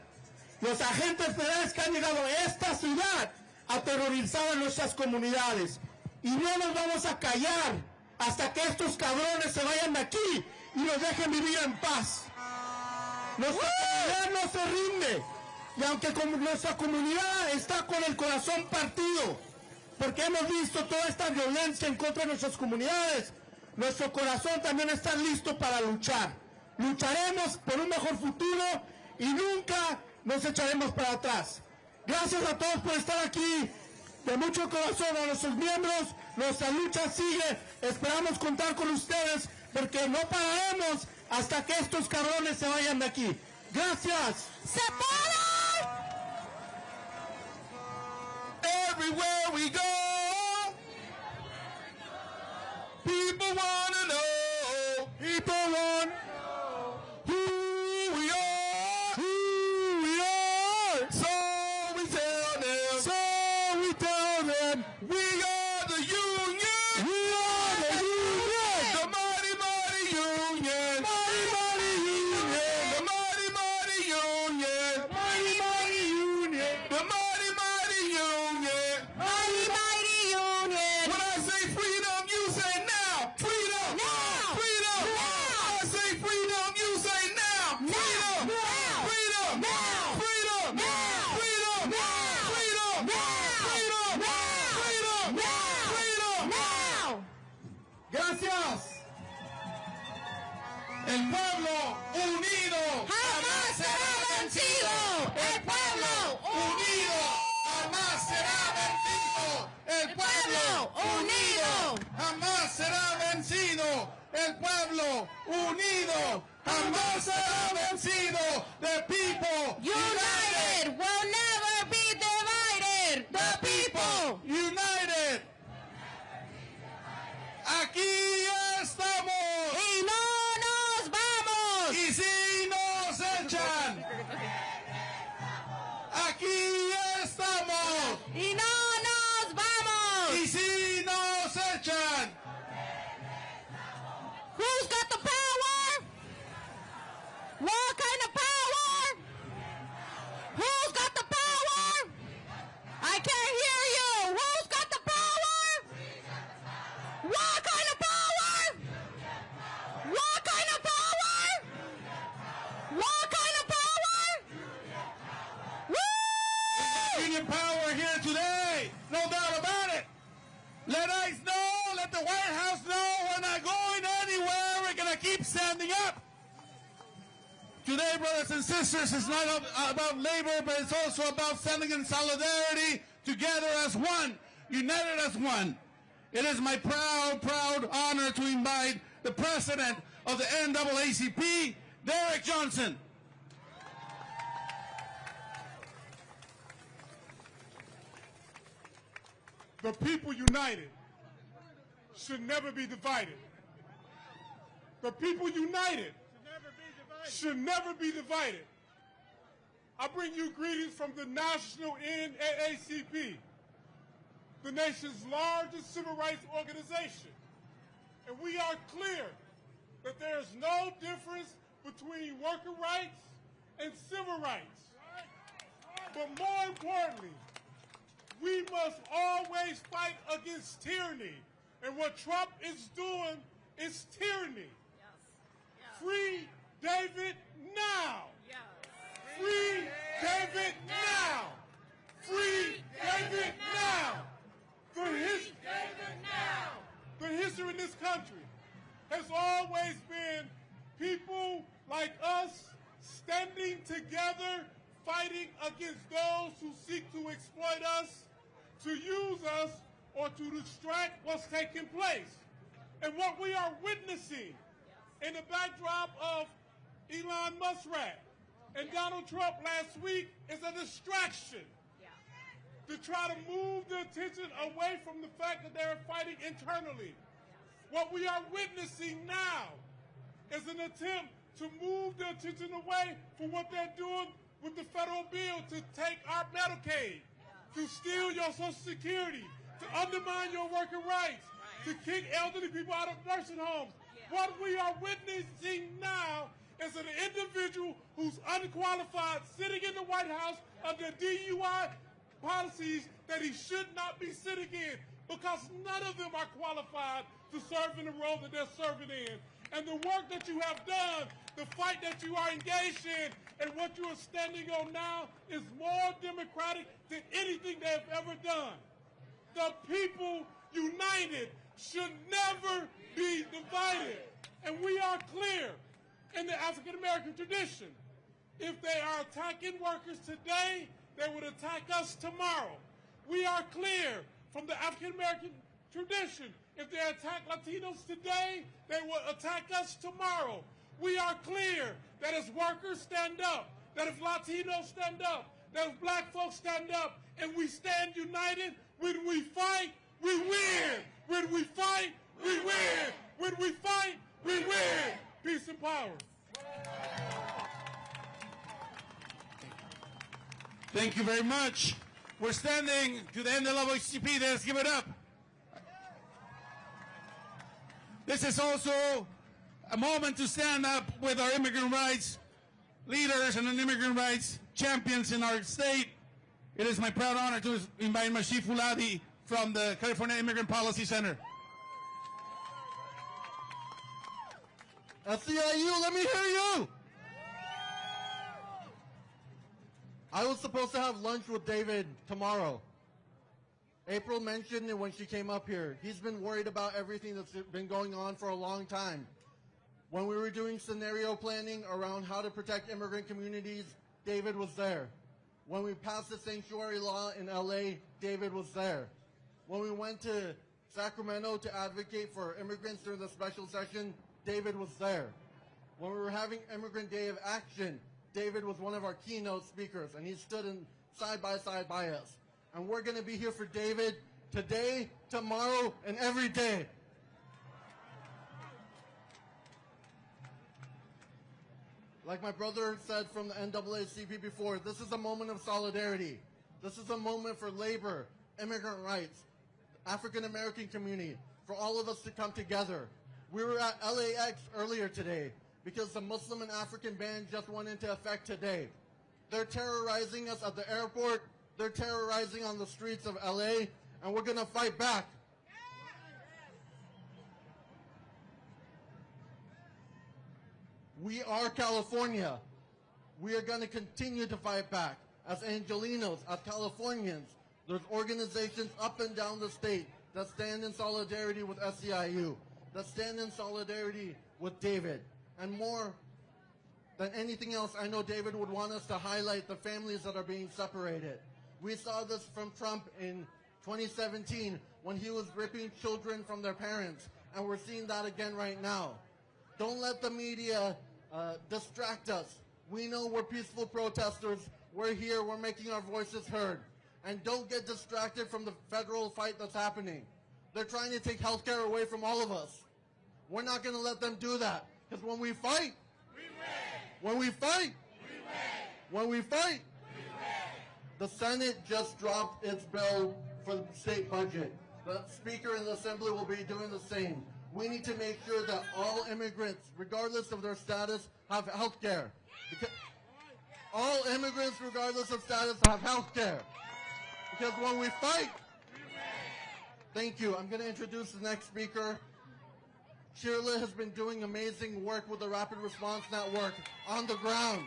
los agentes federales que han llegado a esta ciudad a aterrorizar a nuestras comunidades. Y no nos vamos a callar hasta que estos cabrones se vayan de aquí y nos dejen vivir en paz. Nuestra comunidad no se rinde, y aunque nuestra comunidad está con el corazón partido, porque hemos visto toda esta violencia en contra de nuestras comunidades, nuestro corazón también está listo para luchar. Lucharemos por un mejor futuro y nunca nos echaremos para atrás. Gracias a todos por estar aquí. De mucho corazón a nuestros miembros, nuestra lucha sigue. Esperamos contar con ustedes, porque no pararemos hasta que estos cabrones se vayan de aquí. Gracias. ¡Se puede! Everywhere we go, people wanna know, people want who we are, so we tell them, we are the union, the mighty, mighty union, the mighty, mighty union, the mighty, mighty union. When I say freedom, you say now. Freedom. Now. Freedom. Now. I say freedom, you say now. Freedom. Now. Freedom. Now. Freedom. Now. Freedom. Now. Freedom. Now. Freedom. Now. Freedom. Now. Freedom. Now. Gracias. El pueblo unido ¡Jamás será vencido! ¡El pueblo unido jamás será vencido. El pueblo unido! jamás será vencido. El pueblo unido jamás será vencido. The people United will never be divided! The people. United. Aquí estamos. Y no nos vamos. Y si nos echan. Aquí estamos. Y no nos vamos. Y si nos echan. Who's got the power? What kind of power? Who's got the power? I can't hear you. Who's got the power? What kind of power? What kind of power? What kind of power? Woo! Union power here today. No doubt about it. Let ICE know, let the White House know we're not going anywhere. We're going to keep standing up. Today, brothers and sisters, it's not about labor, but it's also about standing in solidarity together as one, united as one. It is my proud honor to invite the president of the NAACP, Derek Johnson. The people united should never be divided. The people united should never be divided. I bring you greetings from the National NAACP, the nation's largest civil rights organization. And we are clear that there is no difference between worker rights and civil rights. But more importantly, we must always fight against tyranny. And what Trump is doing is tyranny. Free David now. Free David now. Free David now. The history in this country has always been people like us standing together, fighting against those who seek to exploit us, to use us, or to distract what's taking place. And what we are witnessing in the backdrop of Elon Musk and Donald Trump last week is a distraction to try to move the attention away from the fact that they're fighting internally. What we are witnessing now is an attempt to move the attention away from what they're doing with the federal bill to take our Medicaid, to steal your Social Security, to undermine your worker rights, to kick elderly people out of nursing homes. What we are witnessing now is an individual who's unqualified sitting in the White House under DUI policies that he should not be sitting in, because none of them are qualified to serve in the role that they're serving in. And the work that you have done, the fight that you are engaged in, and what you are standing on now is more democratic than anything they have ever done. The people united should never be divided. And we are clear in the African American tradition. If they are attacking workers today, they would attack us tomorrow. We are clear from the African American tradition. If they attack Latinos today, they will attack us tomorrow. We are clear that as workers stand up, that if Latinos stand up, that if black folks stand up, and we stand united, when we fight, we win. When we fight, we win. When we fight, we win. Peace and power. Thank you very much. We're standing to the NAACP. Let's give it up. This is also a moment to stand up with our immigrant rights leaders and immigrant rights champions in our state. It is my proud honor to invite Mashif Fuladi from the California Immigrant Policy Center. SEIU, let me hear you! I was supposed to have lunch with David tomorrow. April mentioned it when she came up here. He's been worried about everything that's been going on for a long time. When we were doing scenario planning around how to protect immigrant communities, David was there. When we passed the sanctuary law in LA, David was there. When we went to Sacramento to advocate for immigrants during the special session, David was there. When we were having Immigrant Day of Action, David was one of our keynote speakers, and he stood side by us. And we're going to be here for David today, tomorrow, and every day. Like my brother said from the NAACP before, this is a moment of solidarity. This is a moment for labor, immigrant rights, African American community, for all of us to come together. We were at LAX earlier today because the Muslim and African ban just went into effect today. They're terrorizing us at the airport. They're terrorizing on the streets of LA, and we're going to fight back. We are California. We are going to continue to fight back. As Angelinos, as Californians, there's organizations up and down the state that stand in solidarity with SEIU, that stand in solidarity with David. And more than anything else, I know David would want us to highlight the families that are being separated. We saw this from Trump in 2017 when he was ripping children from their parents, and we're seeing that again right now. Don't let the media distract us. We know we're peaceful protesters. We're here. We're making our voices heard. And don't get distracted from the federal fight that's happening. They're trying to take health care away from all of us. We're not going to let them do that. Because when we fight, we win. When we fight, we win. When we fight, we win. The Senate just dropped its bill for the state budget. The Speaker in the Assembly will be doing the same. We need to make sure that all immigrants, regardless of their status, have health care. All immigrants, regardless of status, have health care. Because when we fight, thank you. I'm going to introduce the next speaker. Shirley has been doing amazing work with the Rapid Response Network on the ground.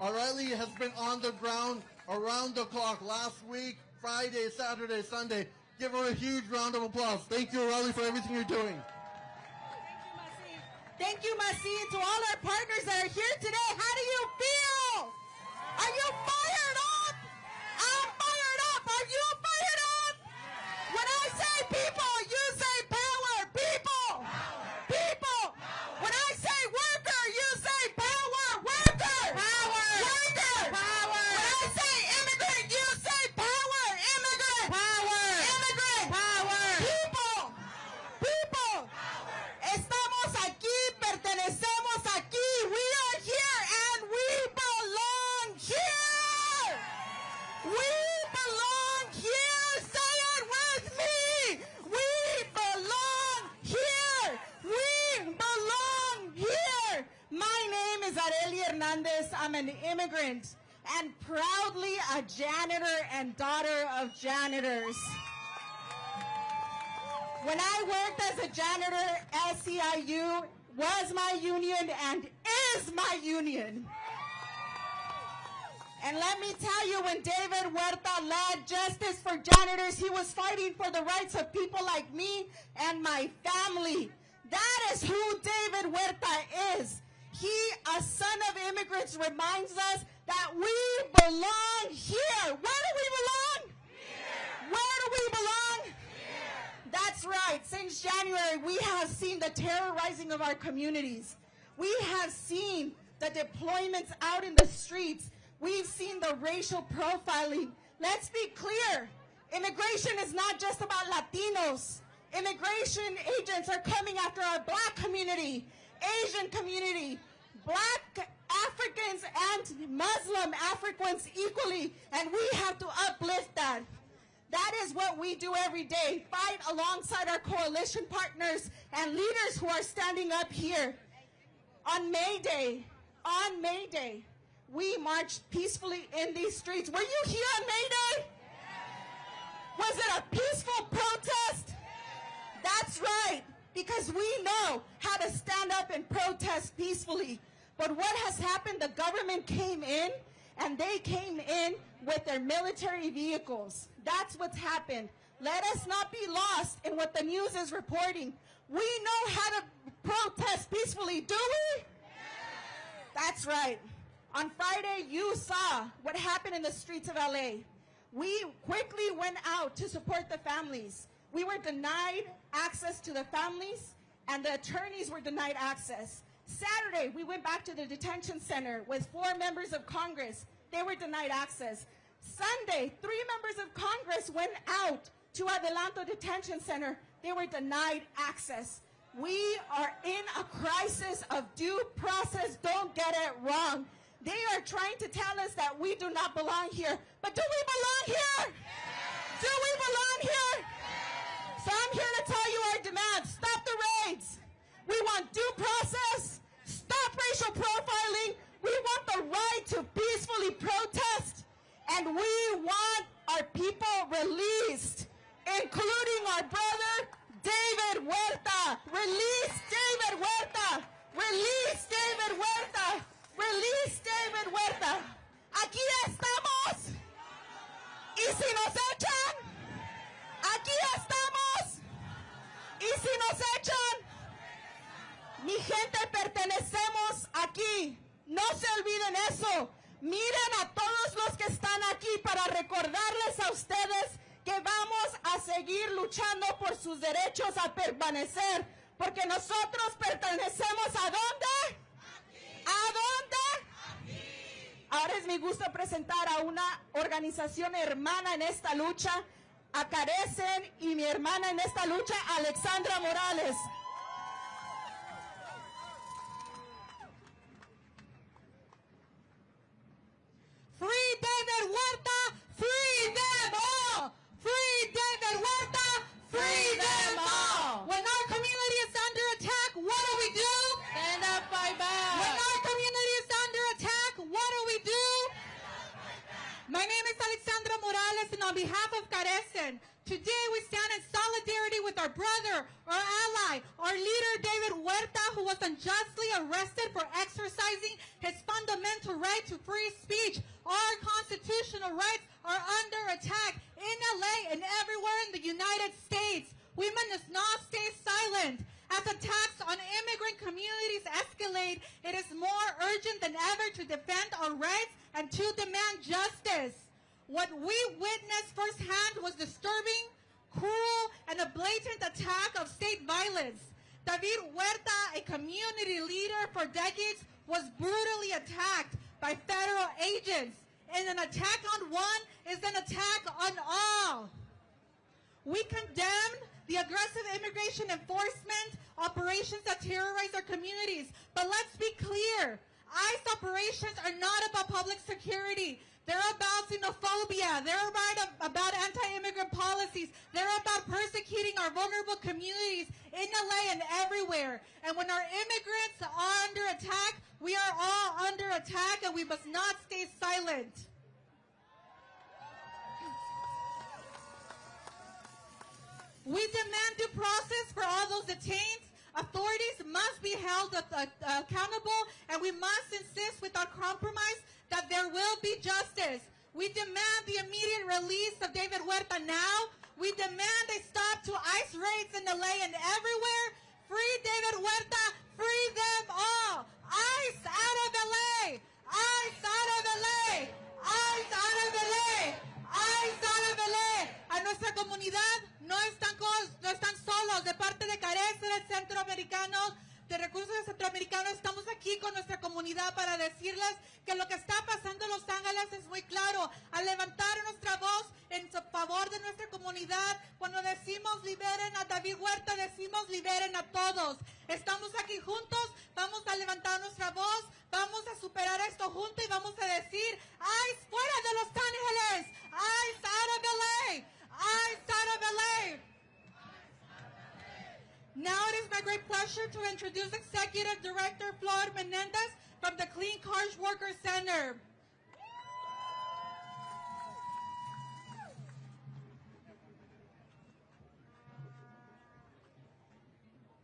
O'Reilly has been on the ground around the clock last week, Friday, Saturday, Sunday. Give her a huge round of applause. Thank you, O'Reilly, for everything you're doing. Thank you, Masi, and to all our partners that are here today. How do you feel? Are you fired up? I'm fired up. Are you fired up? When I say people, you say power. People. People. When I say worker, you say power. Worker. Power. Worker. Power. When I say immigrant, you say power. Immigrant. Power. Immigrant. Power. People. People. Estamos aquí, pertenecemos aquí. We are here and we belong here. We belong here. Say it with me. We belong here. We belong here. My name is Arely Hernandez. I'm an immigrant and proudly a janitor and daughter of janitors. When I worked as a janitor, SEIU was my union and is my union. And let me tell you, when David Huerta led Justice for Janitors, he was fighting for the rights of people like me and my family. That is who David Huerta is. He, a son of immigrants, reminds us that we belong here. Where do we belong? Here. Where do we belong? That's right. Since January, we have seen the terrorizing of our communities. We have seen the deployments out in the streets. We've seen the racial profiling. Let's be clear. Immigration is not just about Latinos. Immigration agents are coming after our Black community, Asian community, Black Africans and Muslim Africans equally, and we have to uplift that. That is what we do every day, fight alongside our coalition partners and leaders who are standing up here. On May Day, we marched peacefully in these streets. Were you here on May Day? Was it a peaceful protest? That's right, because we know how to stand up and protest peacefully. But what has happened, the government came in, and they came in with their military vehicles. That's what's happened. Let us not be lost in what the news is reporting. We know how to protest peacefully, do we? That's right. On Friday, you saw what happened in the streets of LA. We quickly went out to support the families. We were denied access to the families, and the attorneys were denied access. Saturday, we went back to the detention center with 4 members of Congress. They were denied access. Sunday, 3 members of Congress went out to Adelanto Detention Center. They were denied access. We are in a crisis of due process. Don't get it wrong. They are trying to tell us that we do not belong here. But do we belong here? Do we belong here? So I'm here to tell you our demands. Stop the raids. We want due process. Stop racial profiling. We want the right to peacefully protest. And we want our people released, including our brother, David Huerta. Release David Huerta. Release David Huerta. Release David Huerta. Aquí estamos. Y si nos echan, aquí estamos. Y si nos echan, mi gente, pertenecemos aquí. No se olviden eso. Miren a todos los que están aquí para recordarles a ustedes que vamos a seguir luchando por sus derechos a permanecer. Porque nosotros pertenecemos ¿a dónde? ¿A dónde? Ahora es mi gusto presentar a una organización hermana en esta lucha, a Carecen, y mi hermana en esta lucha, Alexandra Morales. Free David Huerta, free them all! Free David Huerta, free them all! When our community is under attack, what do? Stand up, fight back! When our community is under attack, what do? My name is Alexandra Morales, and on behalf of Carecen, today we stand in solidarity with our brother, our ally, our leader David Huerta, who was unjustly arrested for exercising his fundamental right to free speech. Our constitutional rights are under attack in LA and everywhere in the United States. We must not stay silent. As attacks on immigrant communities escalate, it is more urgent than ever to defend our rights and to demand justice. What we witnessed firsthand was disturbing, cruel, and a blatant attack of state violence. David Huerta, a community leader for decades, was brutally attacked by federal agents. And an attack on one is an attack on all. We condemn the aggressive immigration enforcement operations that terrorize our communities. But let's be clear, ICE operations are not about public security. They're about xenophobia. They're about anti-immigrant policies. They're about persecuting our vulnerable communities in LA and everywhere. And when our immigrants are under attack, we are all under attack, and we must not stay silent. We demand due process for all those detained. Authorities must be held accountable, and we must insist without compromise that there will be justice. We demand the immediate release of David Huerta now. We demand a stop to ICE raids in LA and everywhere. Free David Huerta, free them all. ICE out of LA. ICE out of LA. ICE out of LA. ICE out of LA. A nuestra comunidad no están solos. De parte de Carecen, el Centroamericano de Recursos Centroamericanos, estamos aquí con nuestra comunidad para decirles que lo que está pasando en Los Ángeles es muy claro. Al levantar nuestra voz en favor de nuestra comunidad, cuando decimos liberen a David Huerta, decimos liberen a todos. Estamos aquí juntos, vamos a levantar nuestra voz, vamos a superar esto juntos y vamos a decir, ICE fuera de Los Ángeles, ICE out of LA, ICE out of LA. Now it is my great pleasure to introduce Executive Director Flor Menendez from the Clean Cars Workers Center.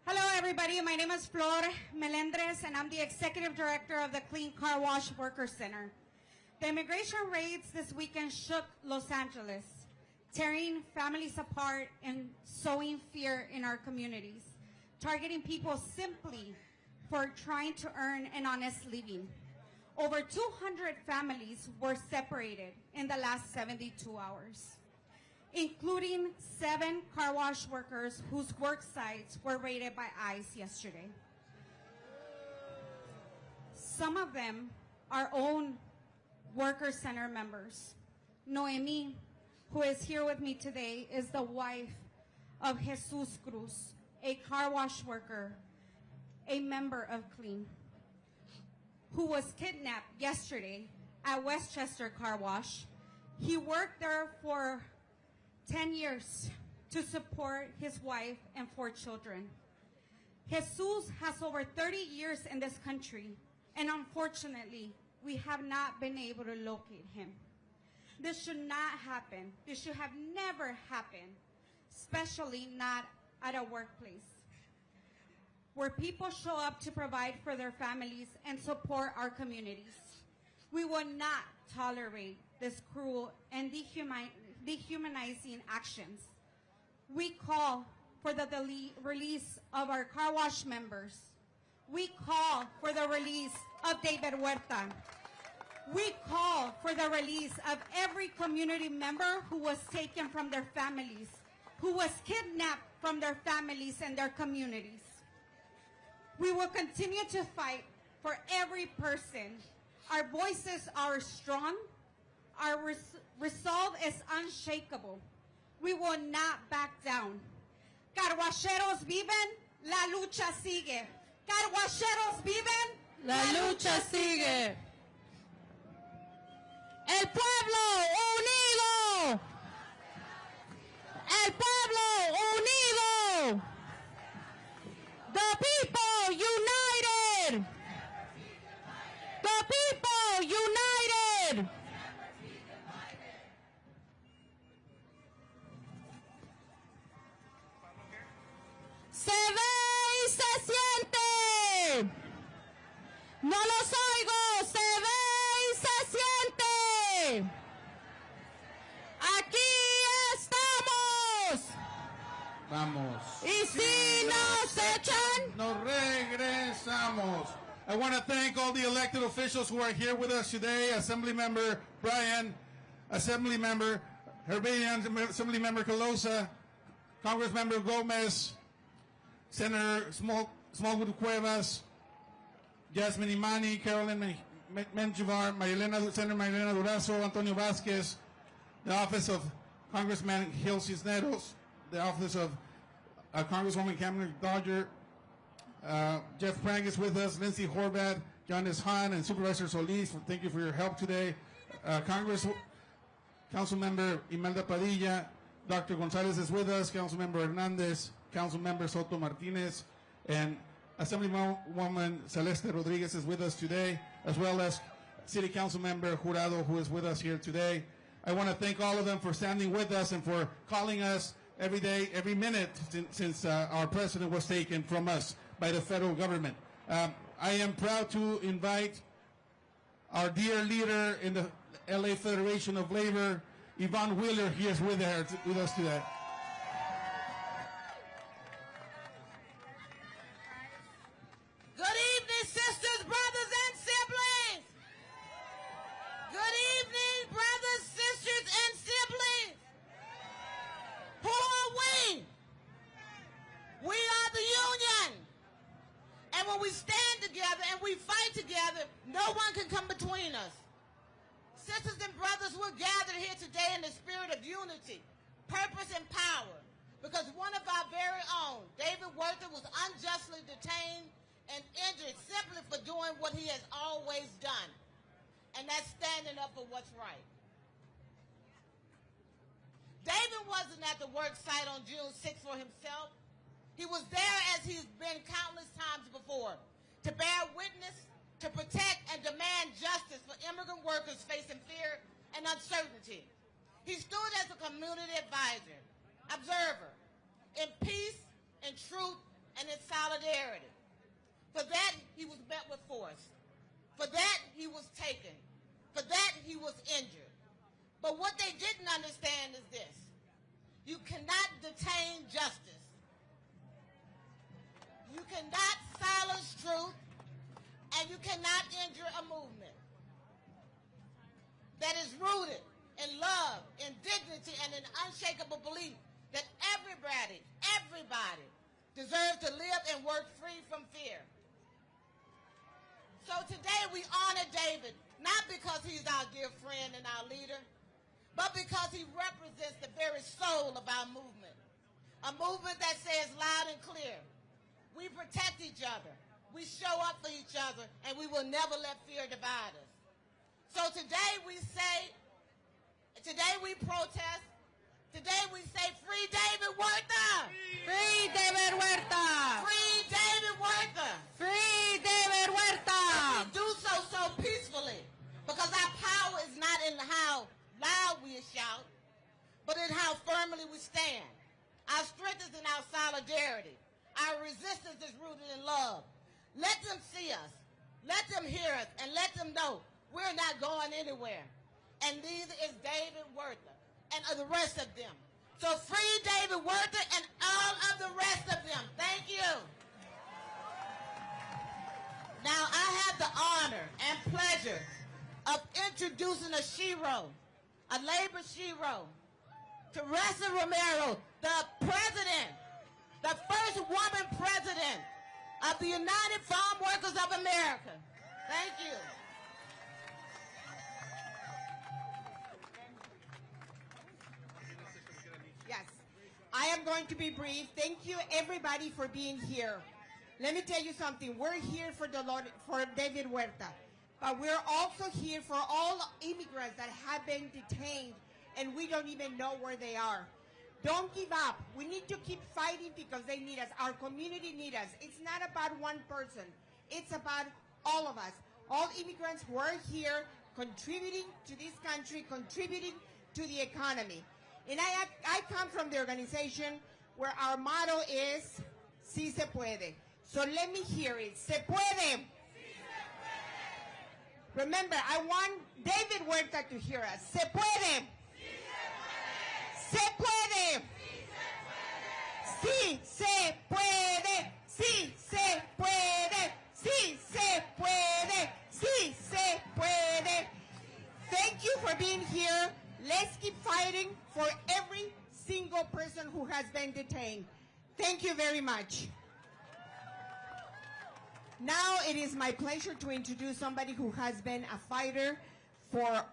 Hello everybody, my name is Flor Melendres and I'm the Executive Director of the Clean Car Wash Workers Center. The immigration raids this weekend shook Los Angeles, tearing families apart and sowing fear in our communities, targeting people simply for trying to earn an honest living. Over 200 families were separated in the last 72 hours, including 7 car wash workers whose work sites were raided by ICE yesterday. Some of them are own Worker Center members. Noemi, who is here with me today, is the wife of Jesus Cruz, a car wash worker, a member of Clean, who was kidnapped yesterday at Westchester Car Wash. He worked there for 10 years to support his wife and 4 children. Jesus has over 30 years in this country, and unfortunately, we have not been able to locate him. This should not happen. This should have never happened, especially not at a workplace where people show up to provide for their families and support our communities. We will not tolerate this cruel and dehumanizing actions. We call for the release of our car wash members. We call for the release of David Huerta. We call for the release of every community member who was taken from their families, who was kidnapped from their families and their communities. We will continue to fight for every person. Our voices are strong. Our resolve is unshakable. We will not back down. Carguacheros viven, la lucha sigue. Carguacheros viven, La lucha sigue. El pueblo unido. El pueblo unido. The people united. The people united. Se ve y se siente. No los oigo. Se ve y se siente. Aquí estamos. Vamos. Y si nos echan, Nos regresamos. I want to thank all the elected officials who are here with us today. Assemblymember Bryan, Assemblymember Herbanian, Assemblymember Calosa, Congressmember Gomez, Senator Smallwood Cuevas, Jasmine Imani, Carolyn Menjivar, Senator Marilena Durazo, Antonio Vasquez, the office of Congressman Gil Cisneros, the office of Congresswoman Cameron Dodger, Jeff Prang is with us, Lindsay Horvath, Jonas Hahn, and Supervisor Solis. Thank you for your help today. Councilmember Imelda Padilla, Dr. Gonzalez is with us, Councilmember Hernandez, Councilmember Soto Martinez, and Assemblywoman Celeste Rodriguez is with us today, as well as City Councilmember Jurado, who is with us here today. I want to thank all of them for standing with us and for calling us every day, every minute since our president was taken from us by the federal government. I am proud to invite our dear leader in the LA Federation of Labor, Yvonne Wheeler, here with us today. Good evening, sisters, brothers, and siblings. Good evening, brothers, sisters, and siblings. Who are we? We are the union. And when we stand together and we fight together, no one can come between us. Sisters and brothers, we're gathered here today in the spirit of unity, purpose, and power, because one of our very own, David Huerta, was unjustly detained and injured simply for doing what he has always done, and that's standing up for what's right. David wasn't at the work site on June 6th for himself. He was there as he's been countless times before, to bear witness, to protect and demand justice for immigrant workers facing fear and uncertainty. He stood as a community advisor, observer, in peace, in truth, and in solidarity. For that, he was met with force. For that, he was taken. For that, he was injured. But what they didn't understand is this: you cannot detain justice. You cannot silence truth, and you cannot injure a movement that is rooted in love, in dignity, and in unshakable belief that everybody deserves to live and work free from fear. So today we honor David, not because he's our dear friend and our leader, but because he represents the very soul of our movement. A movement that says loud and clear, we protect each other, we show up for each other, and we will never let fear divide us. So today we protest, today we say, free David Huerta! Free David Huerta! Free David Huerta! Free David Huerta! And we do so peacefully, because our power is not in how loud we shout, but in how firmly we stand. Our strength is in our solidarity. Our resistance is rooted in love. Let them see us, let them hear us, and let them know we're not going anywhere. And neither is David Huerta and the rest of them. So free David Huerta and all of the rest of them. Thank you. Now I have the honor and pleasure of introducing a shero, a labor shero, Teresa Romero, the president, the first woman president of the United Farm Workers of America. Thank you. Yes, I am going to be brief. Thank you, everybody, for being here. Let me tell you something. We're here for for David Huerta, but we're also here for all immigrants that have been detained, and we don't even know where they are. Don't give up. We need to keep fighting because they need us. Our community needs us. It's not about one person. It's about all of us. All immigrants who are here contributing to this country, contributing to the economy. And I come from the organization where our motto is, Si se puede. So let me hear it. Se puede. Remember, I want David Huerta to hear us. Se puede. Se puede. Sí se puede. Sí se puede. Sí se puede. Sí se puede. Thank you for being here. Let's keep fighting for every single person who has been detained. Thank you very much. Now it is my pleasure to introduce somebody who has been a fighter for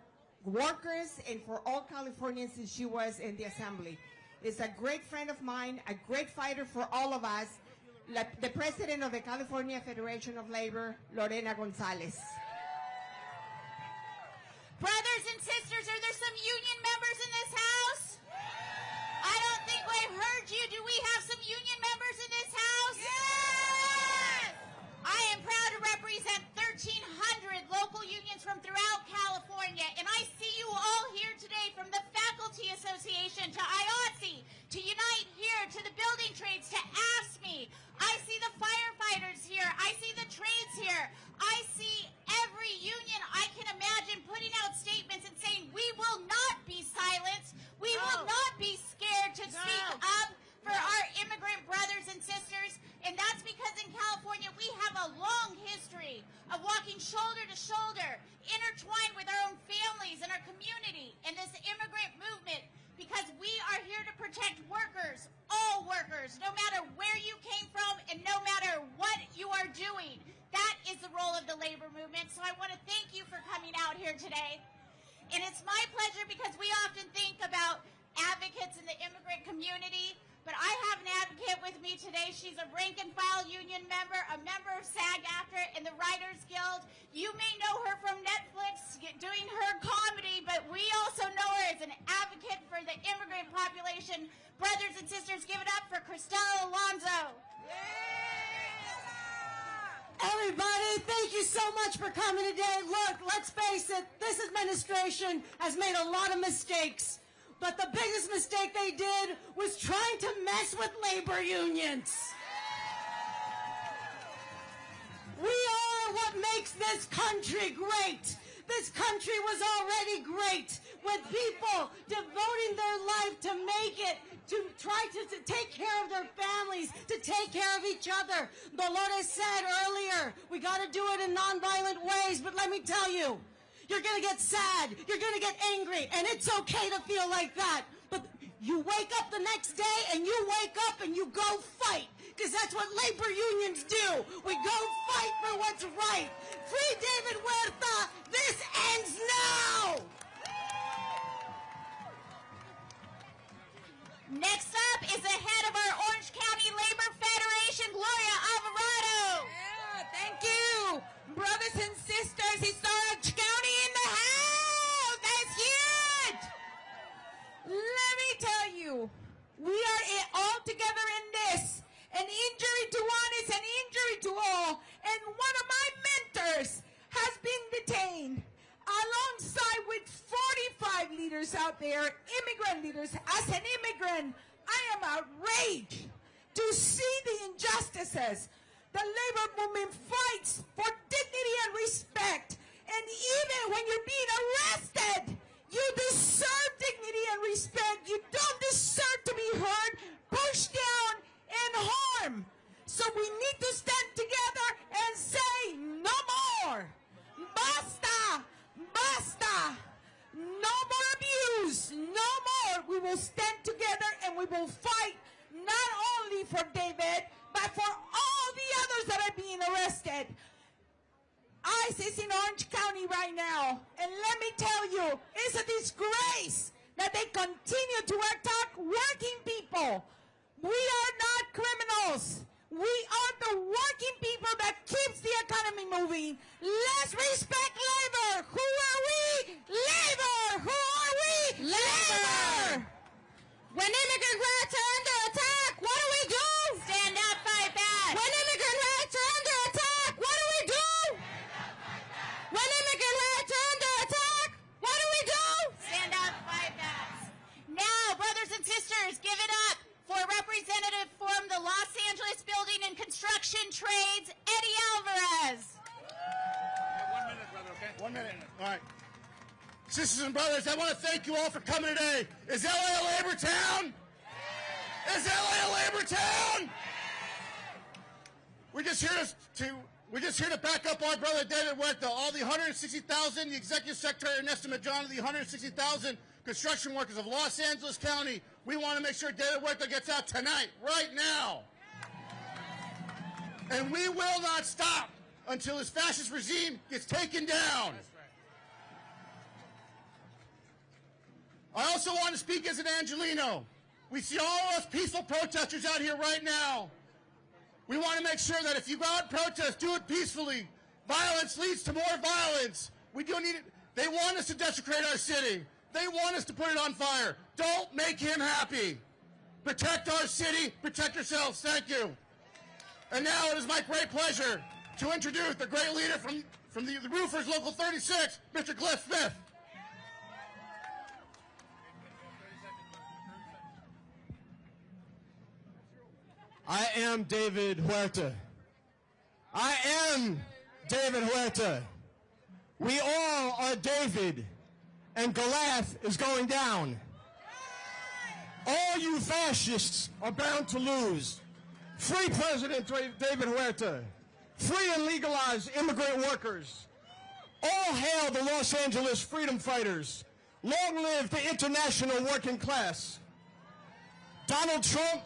workers and for all Californians since she was in the assembly. Is a great friend of mine, a great fighter for all of us, the president of the California Federation of Labor, Lorena Gonzalez. Brothers and sisters, are there some union members in this house? I don't think we've heard you. Do we have some union members in this house? Yes! I am proud to represent 1,300 local unions from throughout California, and I see you all here today, from the Faculty Association to IATSE, to Unite Here, to the building trades, to AFSCME. I see the firefighters here. I see the trades here. I see every union I can imagine putting out statements and saying, we will not be silenced. We will not be scared to speak up for our immigrant brothers and sisters. And that's because in California, we have a long history of walking shoulder to shoulder, intertwined with our own families and our community and this immigrant movement, because we are here to protect workers, all workers, no matter where you came from and no matter what you are doing. That is the role of the labor movement. So I want to thank you for coming out here today. And it's my pleasure, because we often think about advocates in the immigrant community, but I have an advocate with me today. She's a rank and file union member, a member of SAG-AFTRA and the Writers Guild. You may know her from Netflix doing her comedy, but we also know her as an advocate for the immigrant population. Brothers and sisters, give it up for Cristela Alonso. Everybody, thank you so much for coming today. Look, let's face it, this administration has made a lot of mistakes. But the biggest mistake they did was trying to mess with labor unions. We are what makes this country great. This country was already great, with people devoting their life to make it, to try to take care of their families, to take care of each other. Dolores said earlier, we got to do it in nonviolent ways, but let me tell you, you're going to get sad, you're going to get angry, and it's okay to feel like that. But you wake up the next day, and you wake up and you go fight, because that's what labor unions do. We go fight for what's right. Free David Huerta, this ends now! Next up is the head of our Orange County Labor Federation, Gloria Alvarado. Yeah, thank you. Brothers and sisters, it's Orange County in the house. That's huge. Let me tell you, we are all together in this. An injury to one is an injury to all. And one of my mentors has been detained alongside with 45 leaders out there, immigrant leaders. As an immigrant, I am outraged to see the injustices. The labor movement fights for dignity and respect. And even when you're being arrested, you deserve dignity and respect. You don't deserve to be hurt, pushed down, and harmed. So we need to stand together and say, no more. Basta. Basta. No more abuse. No more. We will stand together and we will fight not only for David, but for all the others that are being arrested. ICE is in Orange County right now. And let me tell you, it's a disgrace that they continue to attack working people. We are not criminals. We are the working people that keeps the economy moving. Let's respect labor. Who are we? Labor. Who are we? Labor. When immigrant rights are under attack, what do we do? Stand up, fight back. When immigrant rights are under attack, what do we do? When immigrant rights are under attack, what do we do? Stand up, fight back. Now, brothers and sisters, give it up for a representative from the Los Angeles Building and Construction Trades, Eddie Alvarez. 1 minute, brother, okay? 1 minute. All right. Sisters and brothers, I want to thank you all for coming today. Is LA a labor town? Is LA a labor town? We're just here to back up our brother David Huerta. All the 160,000, the Executive Secretary Ernesto Medjana, the 160,000 construction workers of Los Angeles County. We want to make sure David Huerta gets out tonight, right now. And we will not stop until his fascist regime gets taken down. I also want to speak as an Angelino. We see all us peaceful protesters out here right now. We want to make sure that if you go out and protest, do it peacefully. Violence leads to more violence. We don't need it. They want us to desecrate our city. They want us to put it on fire. Don't make him happy. Protect our city. Protect yourselves. Thank you. And now it is my great pleasure to introduce the great leader from the Roofers Local 36, Mr. Cliff Smith. I am David Huerta. I am David Huerta. We all are David, and Goliath is going down. All you fascists are bound to lose. Free President David Huerta. Free and legalize immigrant workers. All hail the Los Angeles freedom fighters. Long live the international working class. Donald Trump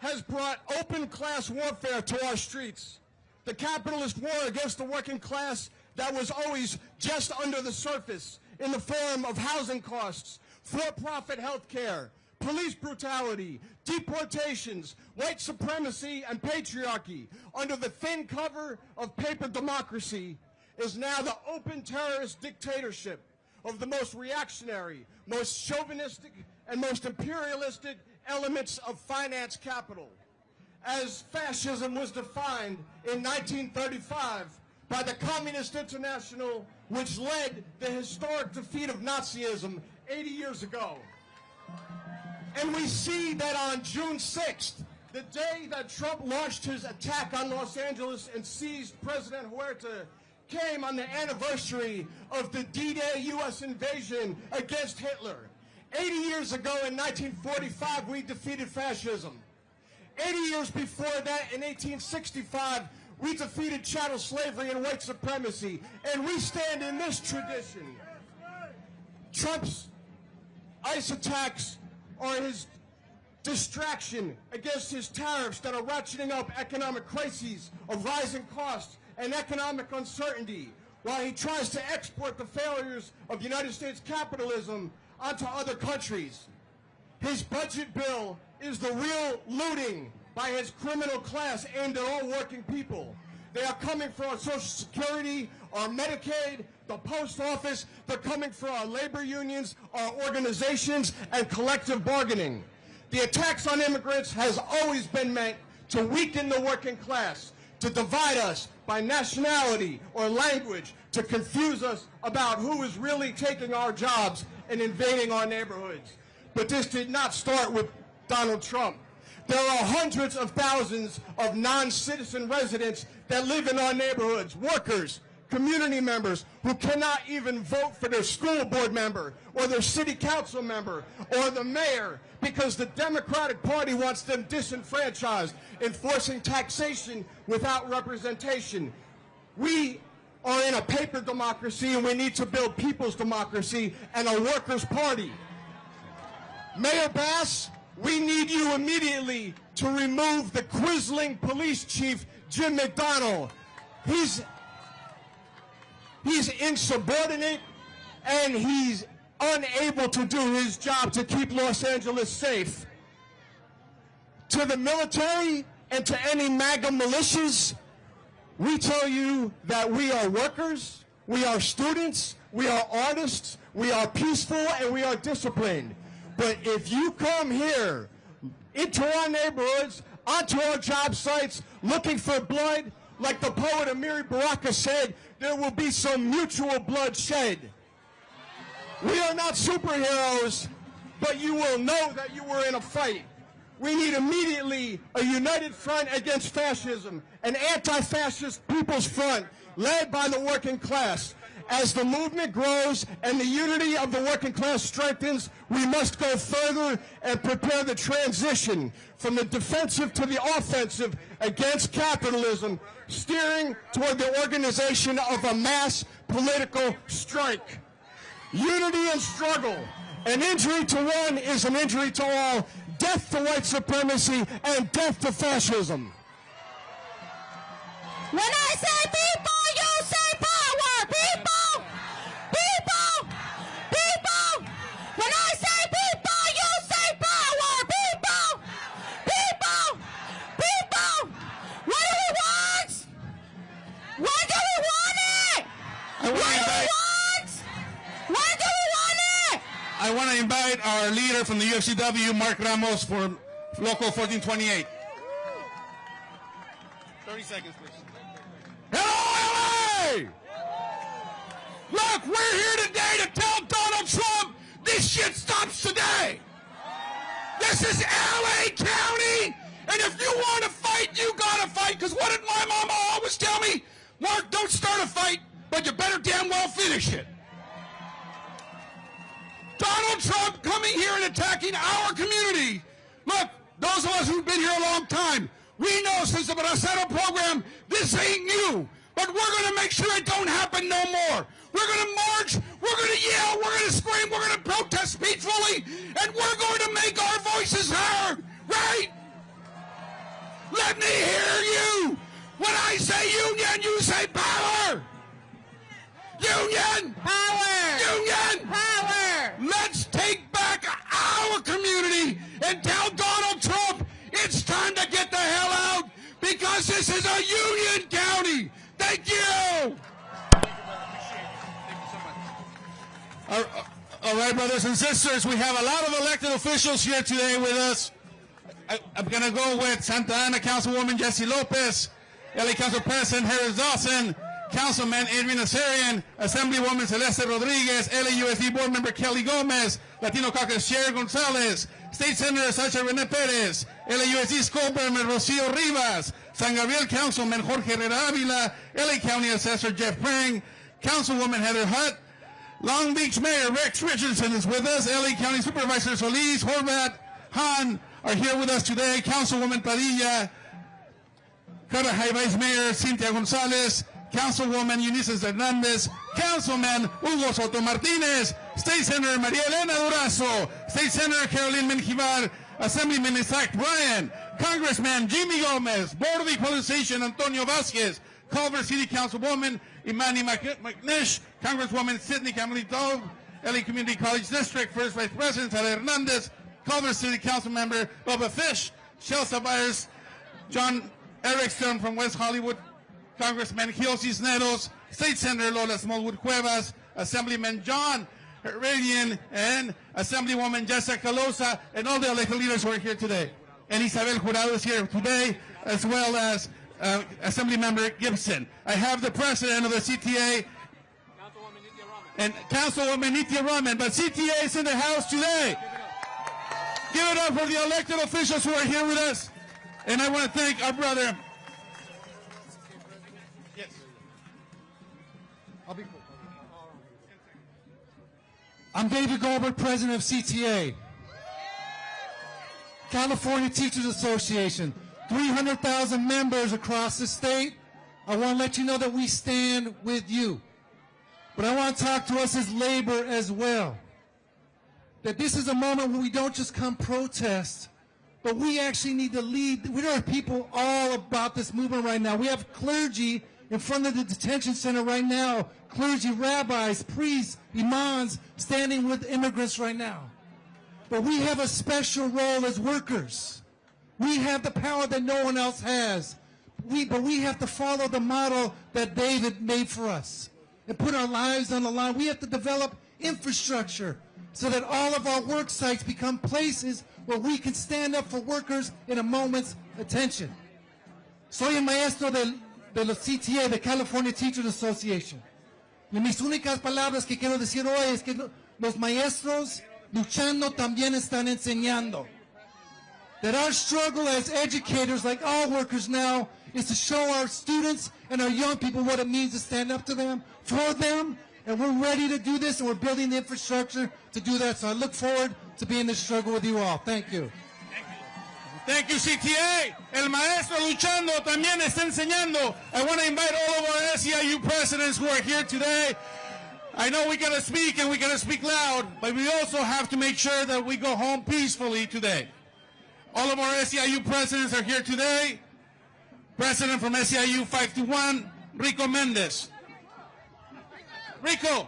has brought open class warfare to our streets. The capitalist war against the working class that was always just under the surface in the form of housing costs, for-profit health care, police brutality, deportations, white supremacy, and patriarchy under the thin cover of paper democracy is now the open terrorist dictatorship of the most reactionary, most chauvinistic, and most imperialistic elements of finance capital, as fascism was defined in 1935 by the Communist International, which led the historic defeat of Nazism 80 years ago. And we see that on June 6th, the day that Trump launched his attack on Los Angeles and seized President Huerta, came on the anniversary of the D-Day U.S. invasion against Hitler. 80 years ago in 1945, we defeated fascism. 80 years before that, in 1865, we defeated chattel slavery and white supremacy. And we stand in this tradition. Trump's ICE attacks are his distraction against his tariffs that are ratcheting up economic crises of rising costs and economic uncertainty, while he tries to export the failures of United States capitalism onto other countries. His budget bill is the real looting by his criminal class aimed at all working people. They are coming for our Social Security, our Medicaid, the post office. They're coming for our labor unions, our organizations, and collective bargaining. The attacks on immigrants has always been meant to weaken the working class, to divide us by nationality or language, to confuse us about who is really taking our jobs and invading our neighborhoods. But this did not start with Donald Trump. There are hundreds of thousands of non-citizen residents that live in our neighborhoods, workers, community members who cannot even vote for their school board member or their city council member or the mayor because the Democratic Party wants them disenfranchised, enforcing taxation without representation. We are in a paper democracy and we need to build people's democracy and a workers' party. Mayor Bass, we need you immediately to remove the quisling police chief, Jim McDonnell. He's insubordinate and he's unable to do his job to keep Los Angeles safe. To the military and to any MAGA militias, we tell you that we are workers, we are students, we are artists, we are peaceful, and we are disciplined. But if you come here into our neighborhoods, onto our job sites, looking for blood, like the poet Amiri Baraka said, there will be some mutual blood shed. We are not superheroes, but you will know that you were in a fight. We need immediately a united front against fascism, an anti-fascist people's front led by the working class. As the movement grows and the unity of the working class strengthens, we must go further and prepare the transition from the defensive to the offensive against capitalism, steering toward the organization of a mass political strike. Unity and struggle. An injury to one is an injury to all. Death to white supremacy and death to fascism. When I say people, you say power. People, people, people. When I say people, you say power. People, people, people. What do we want? When do we want it? When do we want? When do we want it? I want to invite our leader from the UFCW, Mark Ramos, for Local 1428. 30 seconds, please. Hello, LA! Look, we're here today to tell Donald Trump this shit stops today. This is LA County, and if you want to fight, you gotta fight, because what did my mama always tell me? Mark, don't start a fight, but you better damn well finish it. Donald Trump coming here and attacking our community. Look, those of us who've been here a long time, we know since the Bracero program, this ain't new. But we're going to make sure it don't happen no more. We're going to march, we're going to yell, we're going to scream, we're going to protest peacefully, and we're going to make our voices heard, right? Let me hear you. When I say union, you say power. Union. Power. Union. Power. Let's take back our community and tell Donald Trump it's time to get the hell out because this is a union county. Thank you. All right, brothers and sisters, we have a lot of elected officials here today with us. I'm going to go with Santa Ana Councilwoman Jessie Lopez, LA Council President Harris Dawson, Councilman Adrian Azarian, Assemblywoman Celeste Rodriguez, LAUSD Board Member Kelly Gomez, Latino Caucus Chair Gonzalez, State Senator Sacha Rene Perez, LAUSD School Board Member Rocio Rivas, San Gabriel Councilman Jorge Herrera Avila, LA County Assessor Jeff Prang, Councilwoman Heather Hutt, Long Beach Mayor Rex Richardson is with us, LA County Supervisor Solis, Horvat, Han are here with us today, Councilwoman Padilla, Carajay Vice Mayor Cynthia Gonzalez, Councilwoman Eunice Hernandez, Councilman Hugo Soto Martinez, State Senator Maria Elena Durazo, State Senator Caroline Menjivar, Assemblyman Isaac Bryan, Congressman Jimmy Gomez, Board of Equalization Antonio Vasquez, Culver City Councilwoman Imani McNish, Congresswoman Sidney Camille Dove, LA Community College District First Vice President Sara Hernandez, Culver City Council Member Bubba Fish, Chelsea Byers, John Erickson from West Hollywood, Congressman Gil Cisneros, State Senator Lola Smallwood Cuevas, Assemblyman John Herradian, and Assemblywoman Jessica Calosa, and all the elected leaders who are here today. And Isabel Jurado is here today, as well as Assemblymember Gibson. I have the president of the CTA, and Councilwoman Nithya Raman, but CTA is in the house today. Give it up for the elected officials who are here with us. And I want to thank our brother. Yes. I'm David Goldberg, president of CTA, California Teachers Association, 300,000 members across the state. I want to let you know that we stand with you. But I want to talk to us as labor as well. That this is a moment where we don't just come protest, but we actually need to lead. There are people all about this movement right now. We have clergy in front of the detention center right now, clergy, rabbis, priests, imams standing with immigrants right now. But we have a special role as workers. We have the power that no one else has. But we have to follow the model that David made for us and put our lives on the line. We have to develop infrastructure so that all of our work sites become places where we can stand up for workers in a moment's attention. Soy el maestro de los CTA, de California Teachers Association. Y mis únicas palabras que quiero decir hoy es que los maestros luchando también están enseñando. That our struggle as educators, like all workers now, is to show our students and our young people what it means to stand up to them, for them, and we're ready to do this, and we're building the infrastructure to do that. So I look forward to being in this struggle with you all. Thank you. Thank you, CTA. El maestro luchando también está enseñando. I want to invite all of our SEIU presidents who are here today. I know we got to speak and we got to speak loud, but we also have to make sure that we go home peacefully today. All of our SEIU presidents are here today. President from SEIU 521, Rico Mendez. Rico.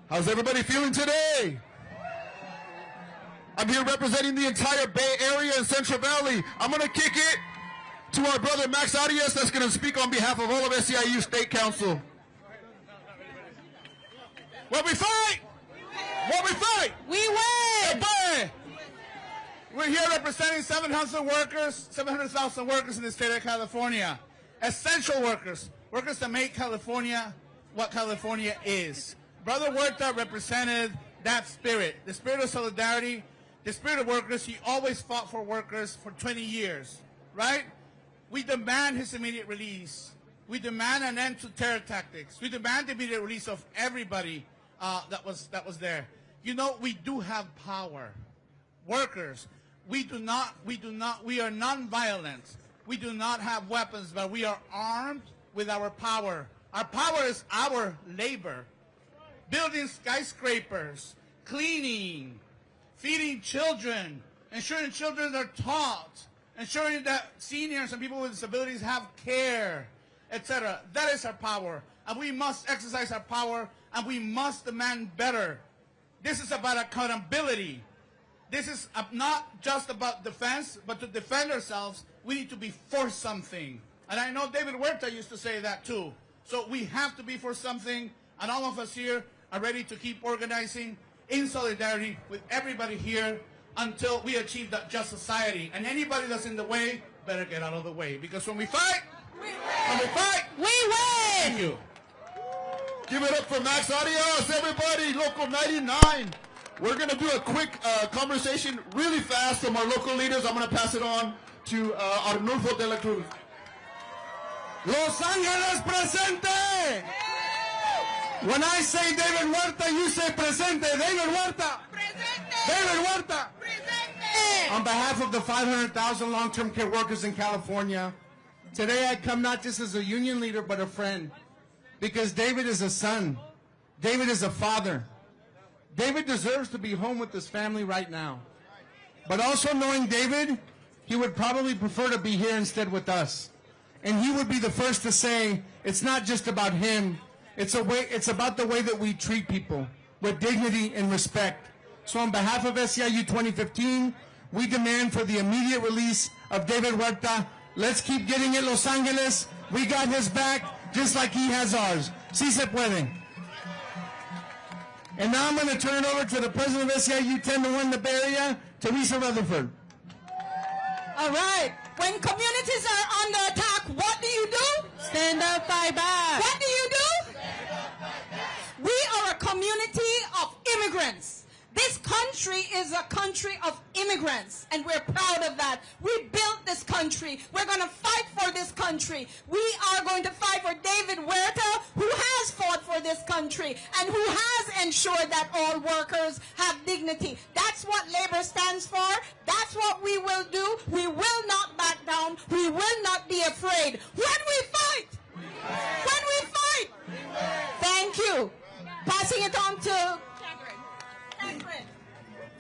How's everybody feeling today? I'm here representing the entire Bay Area and Central Valley. I'm going to kick it to our brother Max Arias that's going to speak on behalf of all of SEIU State Council. What we fight? What we fight? We win! We're here representing 700,000 workers in the state of California. Essential workers. Workers that make California what California is. Brother Huerta represented that spirit, the spirit of solidarity, the spirit of workers. He always fought for workers for 20 years, right? We demand his immediate release. We demand an end to terror tactics. We demand the immediate release of everybody that was there. You know, we do have power. Workers, we are non-violent. We do not have weapons, but we are armed with our power. Our power is our labor. Building skyscrapers, cleaning, feeding children, ensuring children are taught, ensuring that seniors and people with disabilities have care, etc. That is our power. And we must exercise our power, and we must demand better. This is about accountability. This is not just about defense, but to defend ourselves, we need to be for something. And I know David Huerta used to say that too. So we have to be for something, and all of us here are ready to keep organizing in solidarity with everybody here until we achieve that just society. And anybody that's in the way better get out of the way. Because when we fight, we win! Thank you. Give it up for Max Arias, everybody, Local 99. We're going to do a quick conversation really fast from our local leaders. I'm going to pass it on to Arnulfo de la Cruz. Los Ángeles presente! When I say David Huerta, you say presente. David Huerta! Presente! David Huerta! Presente! On behalf of the 500,000 long-term care workers in California, today I come not just as a union leader, but a friend. Because David is a son. David is a father. David deserves to be home with his family right now. But also knowing David, he would probably prefer to be here instead with us. And he would be the first to say, it's not just about him. It's about the way that we treat people. with dignity and respect. So on behalf of SEIU 2015, we demand for the immediate release of David Huerta. Let's keep getting it, Los Angeles. We got his back, just like he has ours. Sí se puede. And now I'm going to turn it over to the president of SEIU 10-1, the Bay Area, Teresa Rutherford. All right. When communities are under attack, what do you do? Stand up, fight back. What do you do? We are a community of immigrants. This country is a country of immigrants, and we're proud of that. We built this country. We're going to fight for this country. We are going to fight for David Huerta, who has fought for this country and who has ensured that all workers have dignity. That's what labor stands for. That's what we will do. We will not back down. We will not be afraid. When we fight, when we fight. Thank you. Passing it on to Catherine.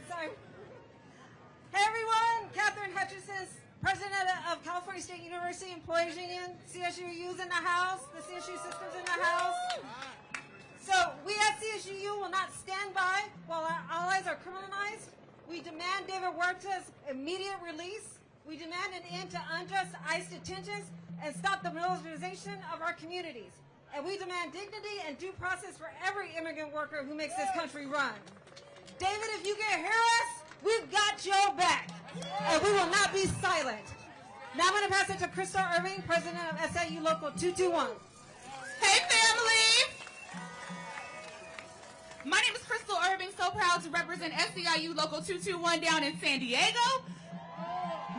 Sorry. Hey everyone, Catherine Hutchison, President of California State University Employees Union. CSU's in the house. The CSU system's in the house. So we at CSU will not stand by while our allies are criminalized. We demand David Huerta's immediate release. We demand an end to unjust ICE detentions and stop the militarization of our communities. And we demand dignity and due process for every immigrant worker who makes this country run. David, if you can hear us, we've got your back, and we will not be silent. Now I'm going to pass it to Crystal Irving, President of SIU Local 221. Hey, family! My name is Crystal Irving, so proud to represent SEIU Local 221 down in San Diego.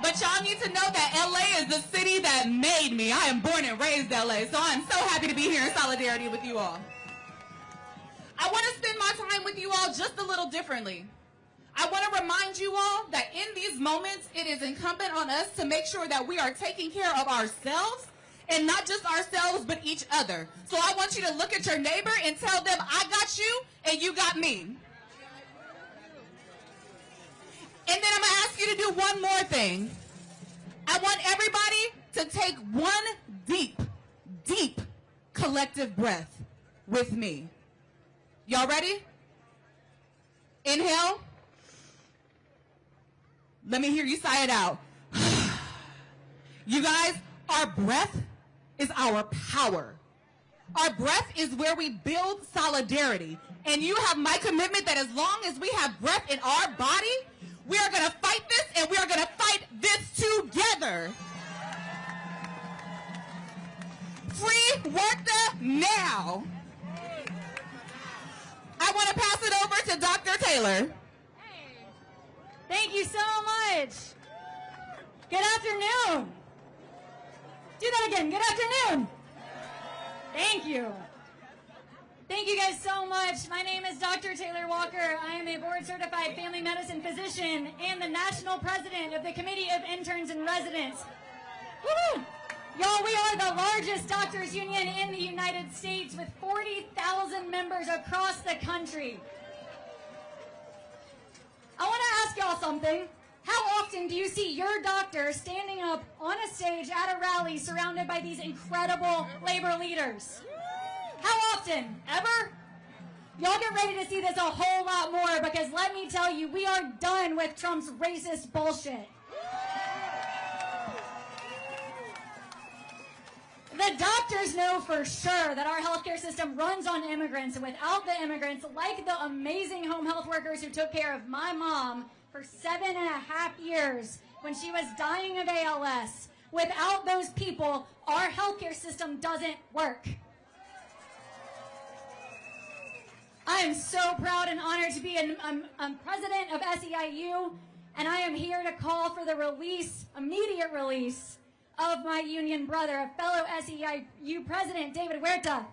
But y'all need to know that LA is the city that made me. I am born and raised LA, so I'm so happy to be here in solidarity with you all. I want to spend my time with you all just a little differently. I want to remind you all that in these moments, it is incumbent on us to make sure that we are taking care of ourselves, and not just ourselves, but each other. So I want you to look at your neighbor and tell them, I got you, and you got me. And then I'm going to ask you to do one more thing. I want everybody to take one deep, deep collective breath with me. Y'all ready? Inhale. Let me hear you sigh it out. You guys, our breath is our power. Our breath is where we build solidarity. And you have my commitment that as long as we have breath in our body, we are going to fight this, and we are going to fight this together. Free Huerta now. I want to pass it over to Dr. Taylor. Thank you so much. Good afternoon. Do that again. Good afternoon. Thank you. Thank you guys so much. My name is Dr. Taylor Walker. I am a board-certified family medicine physician and the national president of the Committee of Interns and Residents. Woo-hoo! Y'all, we are the largest doctors union in the United States with 40,000 members across the country. I want to ask y'all something. How often do you see your doctor standing up on a stage at a rally surrounded by these incredible labor leaders? How often? Ever? Y'all get ready to see this a whole lot more, because let me tell you, we are done with Trump's racist bullshit. The doctors know for sure that our healthcare system runs on immigrants, and without the immigrants, like the amazing home health workers who took care of my mom for 7.5 years when she was dying of ALS, without those people, our healthcare system doesn't work. I am so proud and honored to be a president of SEIU, and I am here to call for the release, immediate release, of my union brother, a fellow SEIU president, David Huerta.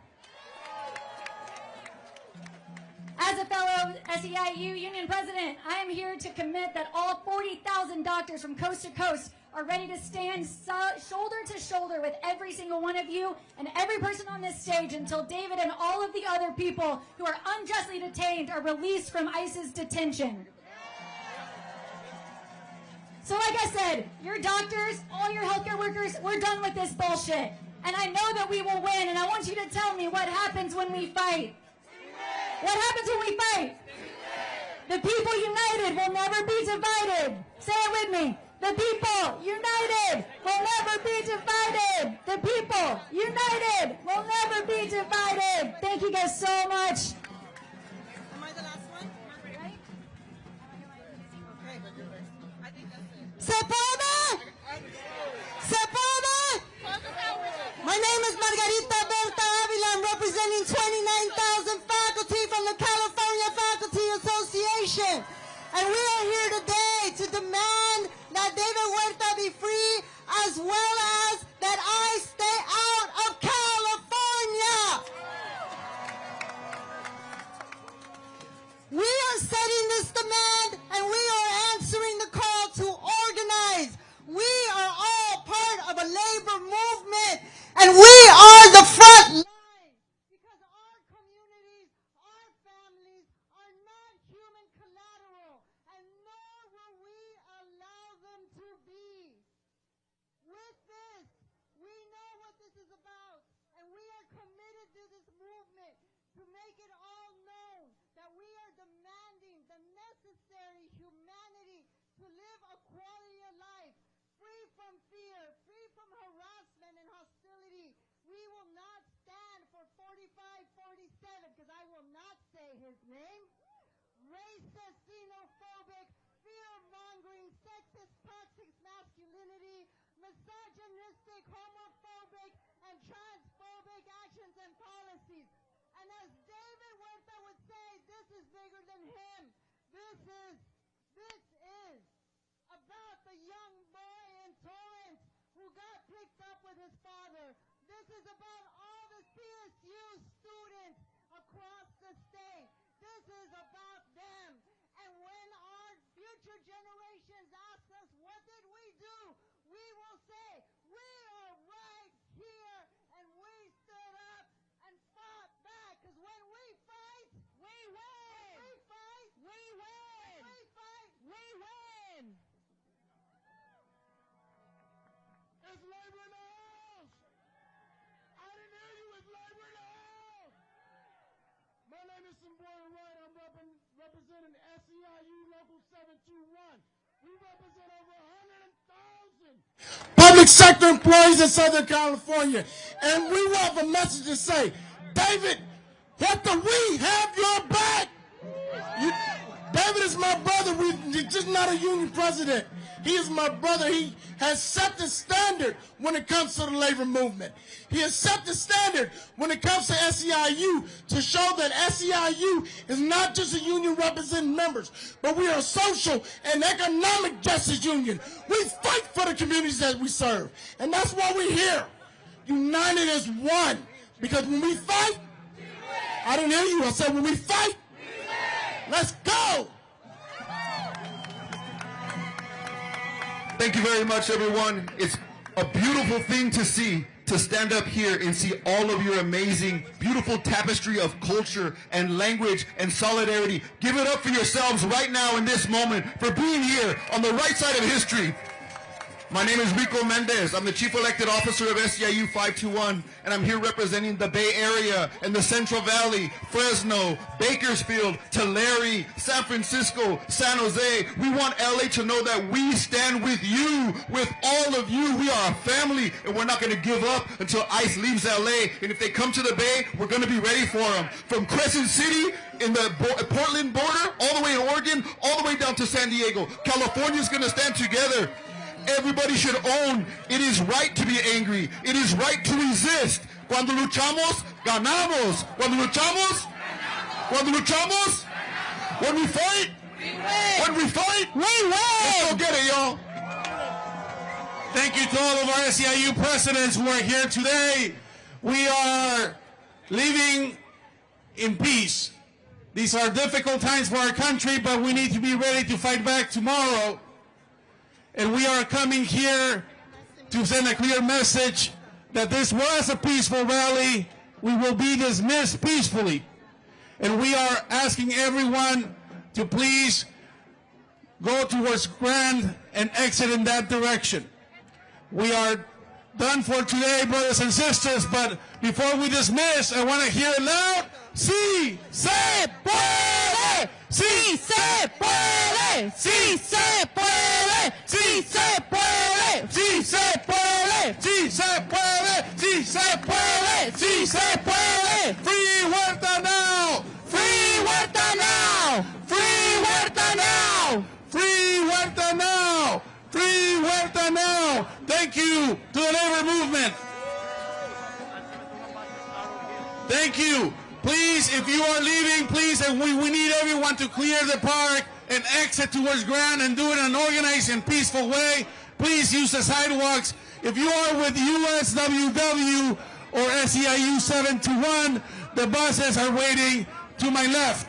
As a fellow SEIU union president, I am here to commit that all 40,000 doctors from coast to coast are ready to stand shoulder to shoulder with every single one of you and every person on this stage until David and all of the other people who are unjustly detained are released from ICE's detention. So like I said, your doctors, all your healthcare workers, we're done with this bullshit. And I know that we will win, and I want you to tell me what happens when we fight. What happens when we fight? The people united will never be divided. Say it with me. The people united will never be divided. The people united will never be divided. Thank you guys so much. Am I the last one? Right? ¿Se puede? ¿Se puede? My name is Margarita Berta Avila. I'm representing 29,000 faculty from the California Faculty Association. And we are here today to demand that David Huerta be free, as well as that I stay out of California. We are setting this demand, and we are answering the call to organize. We are all part of a labor movement, and we are the front line, because our communities, our families are not human collateral, and nor will we allow them to be. With this, we know what this is about, and we are committed to this movement to make it all known that we are demanding the necessary humanity to live a quality of life, free from fear, free from harassment and hostility. We will not stand for 4547, because I will not say his name. Racist, xenophobic, fear-mongering, sexist, toxic masculinity, misogynistic, homophobic, and transphobic actions and policies. And as David Huerta would say, this is bigger than him. This is about the young boy in Torrance who got picked up with his father. This is about all the CSU students across the state. This is about them. And when our future generations ask us, what did we do? We will say, we are right here, and we stood up and fought back. Because when we fight, we win. When we fight, we win. When we fight, we win. It's labor in the house. I didn't hear you. It's labor in the house. My name is Simboy Wright. I'm representing SEIU Local 721. We represent over 100,000 public sector employees in Southern California. And we have a message to say, David, what do we have your back? David is my brother. He's just not a union president. He is my brother. He has set the standard when it comes to the labor movement. He has set the standard when it comes to SEIU to show that SEIU is not just a union representing members, but we are a social and economic justice union. We fight for the communities that we serve. And that's why we're here, united as one. Because when we fight, I didn't hear you. I said when we fight, let's go. Thank you very much, everyone. It's a beautiful thing to see, to stand up here and see all of your amazing, beautiful tapestry of culture and language and solidarity. Give it up for yourselves right now in this moment for being here on the right side of history. My name is Rico Mendez. I'm the Chief Elected Officer of SEIU 521, and I'm here representing the Bay Area and the Central Valley, Fresno, Bakersfield, Tulare, San Francisco, San Jose. We want LA to know that we stand with you, with all of you. We are a family, and we're not going to give up until ICE leaves LA. And if they come to the Bay, we're going to be ready for them. From Crescent City in the Portland border, all the way to Oregon, all the way down to San Diego. California's going to stand together. Everybody should own it is right to be angry. It is right to resist. Cuando luchamos, ganamos. Cuando luchamos, cuando luchamos, when we fight, when we fight, we win. Let's go get it, y'all. Thank you to all of our SEIU presidents who are here today. We are living in peace. These are difficult times for our country, but we need to be ready to fight back tomorrow. And we are coming here to send a clear message that this was a peaceful rally. We will be dismissed peacefully. And we are asking everyone to please go towards Grand and exit in that direction. We are done for today, brothers and sisters. But before we dismiss, I want to hear it loud. Sí se puede, sí se puede, sí se puede, sí se puede, sí se puede, sí se puede, sí se puede, sí se puede. Free Huerta now, free Huerta now, free Huerta now, free Huerta now, free Huerta now. Thank you to the labor movement. Thank you. Please, if you are leaving, please, and we need everyone to clear the park and exit towards ground and do it in an organized and peaceful way. Please use the sidewalks. If you are with USWW or SEIU 721, the buses are waiting to my left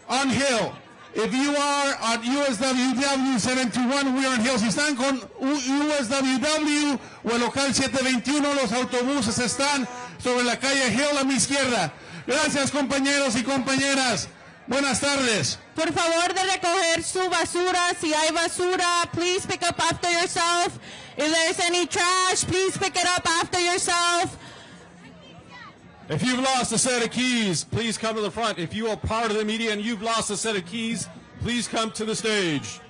on Hill. If you are at USWW 721, we are on Hill. Si están con USWW o el local 721, los autobuses están sobre la calle Hill a mi izquierda. Gracias, compañeros y compañeras. Buenas tardes. Por favor de recoger su basura. Si hay basura, please pick up after yourself. If there's any trash, please pick it up after yourself. If you've lost a set of keys, please come to the front. If you are part of the media and you've lost a set of keys, please come to the stage.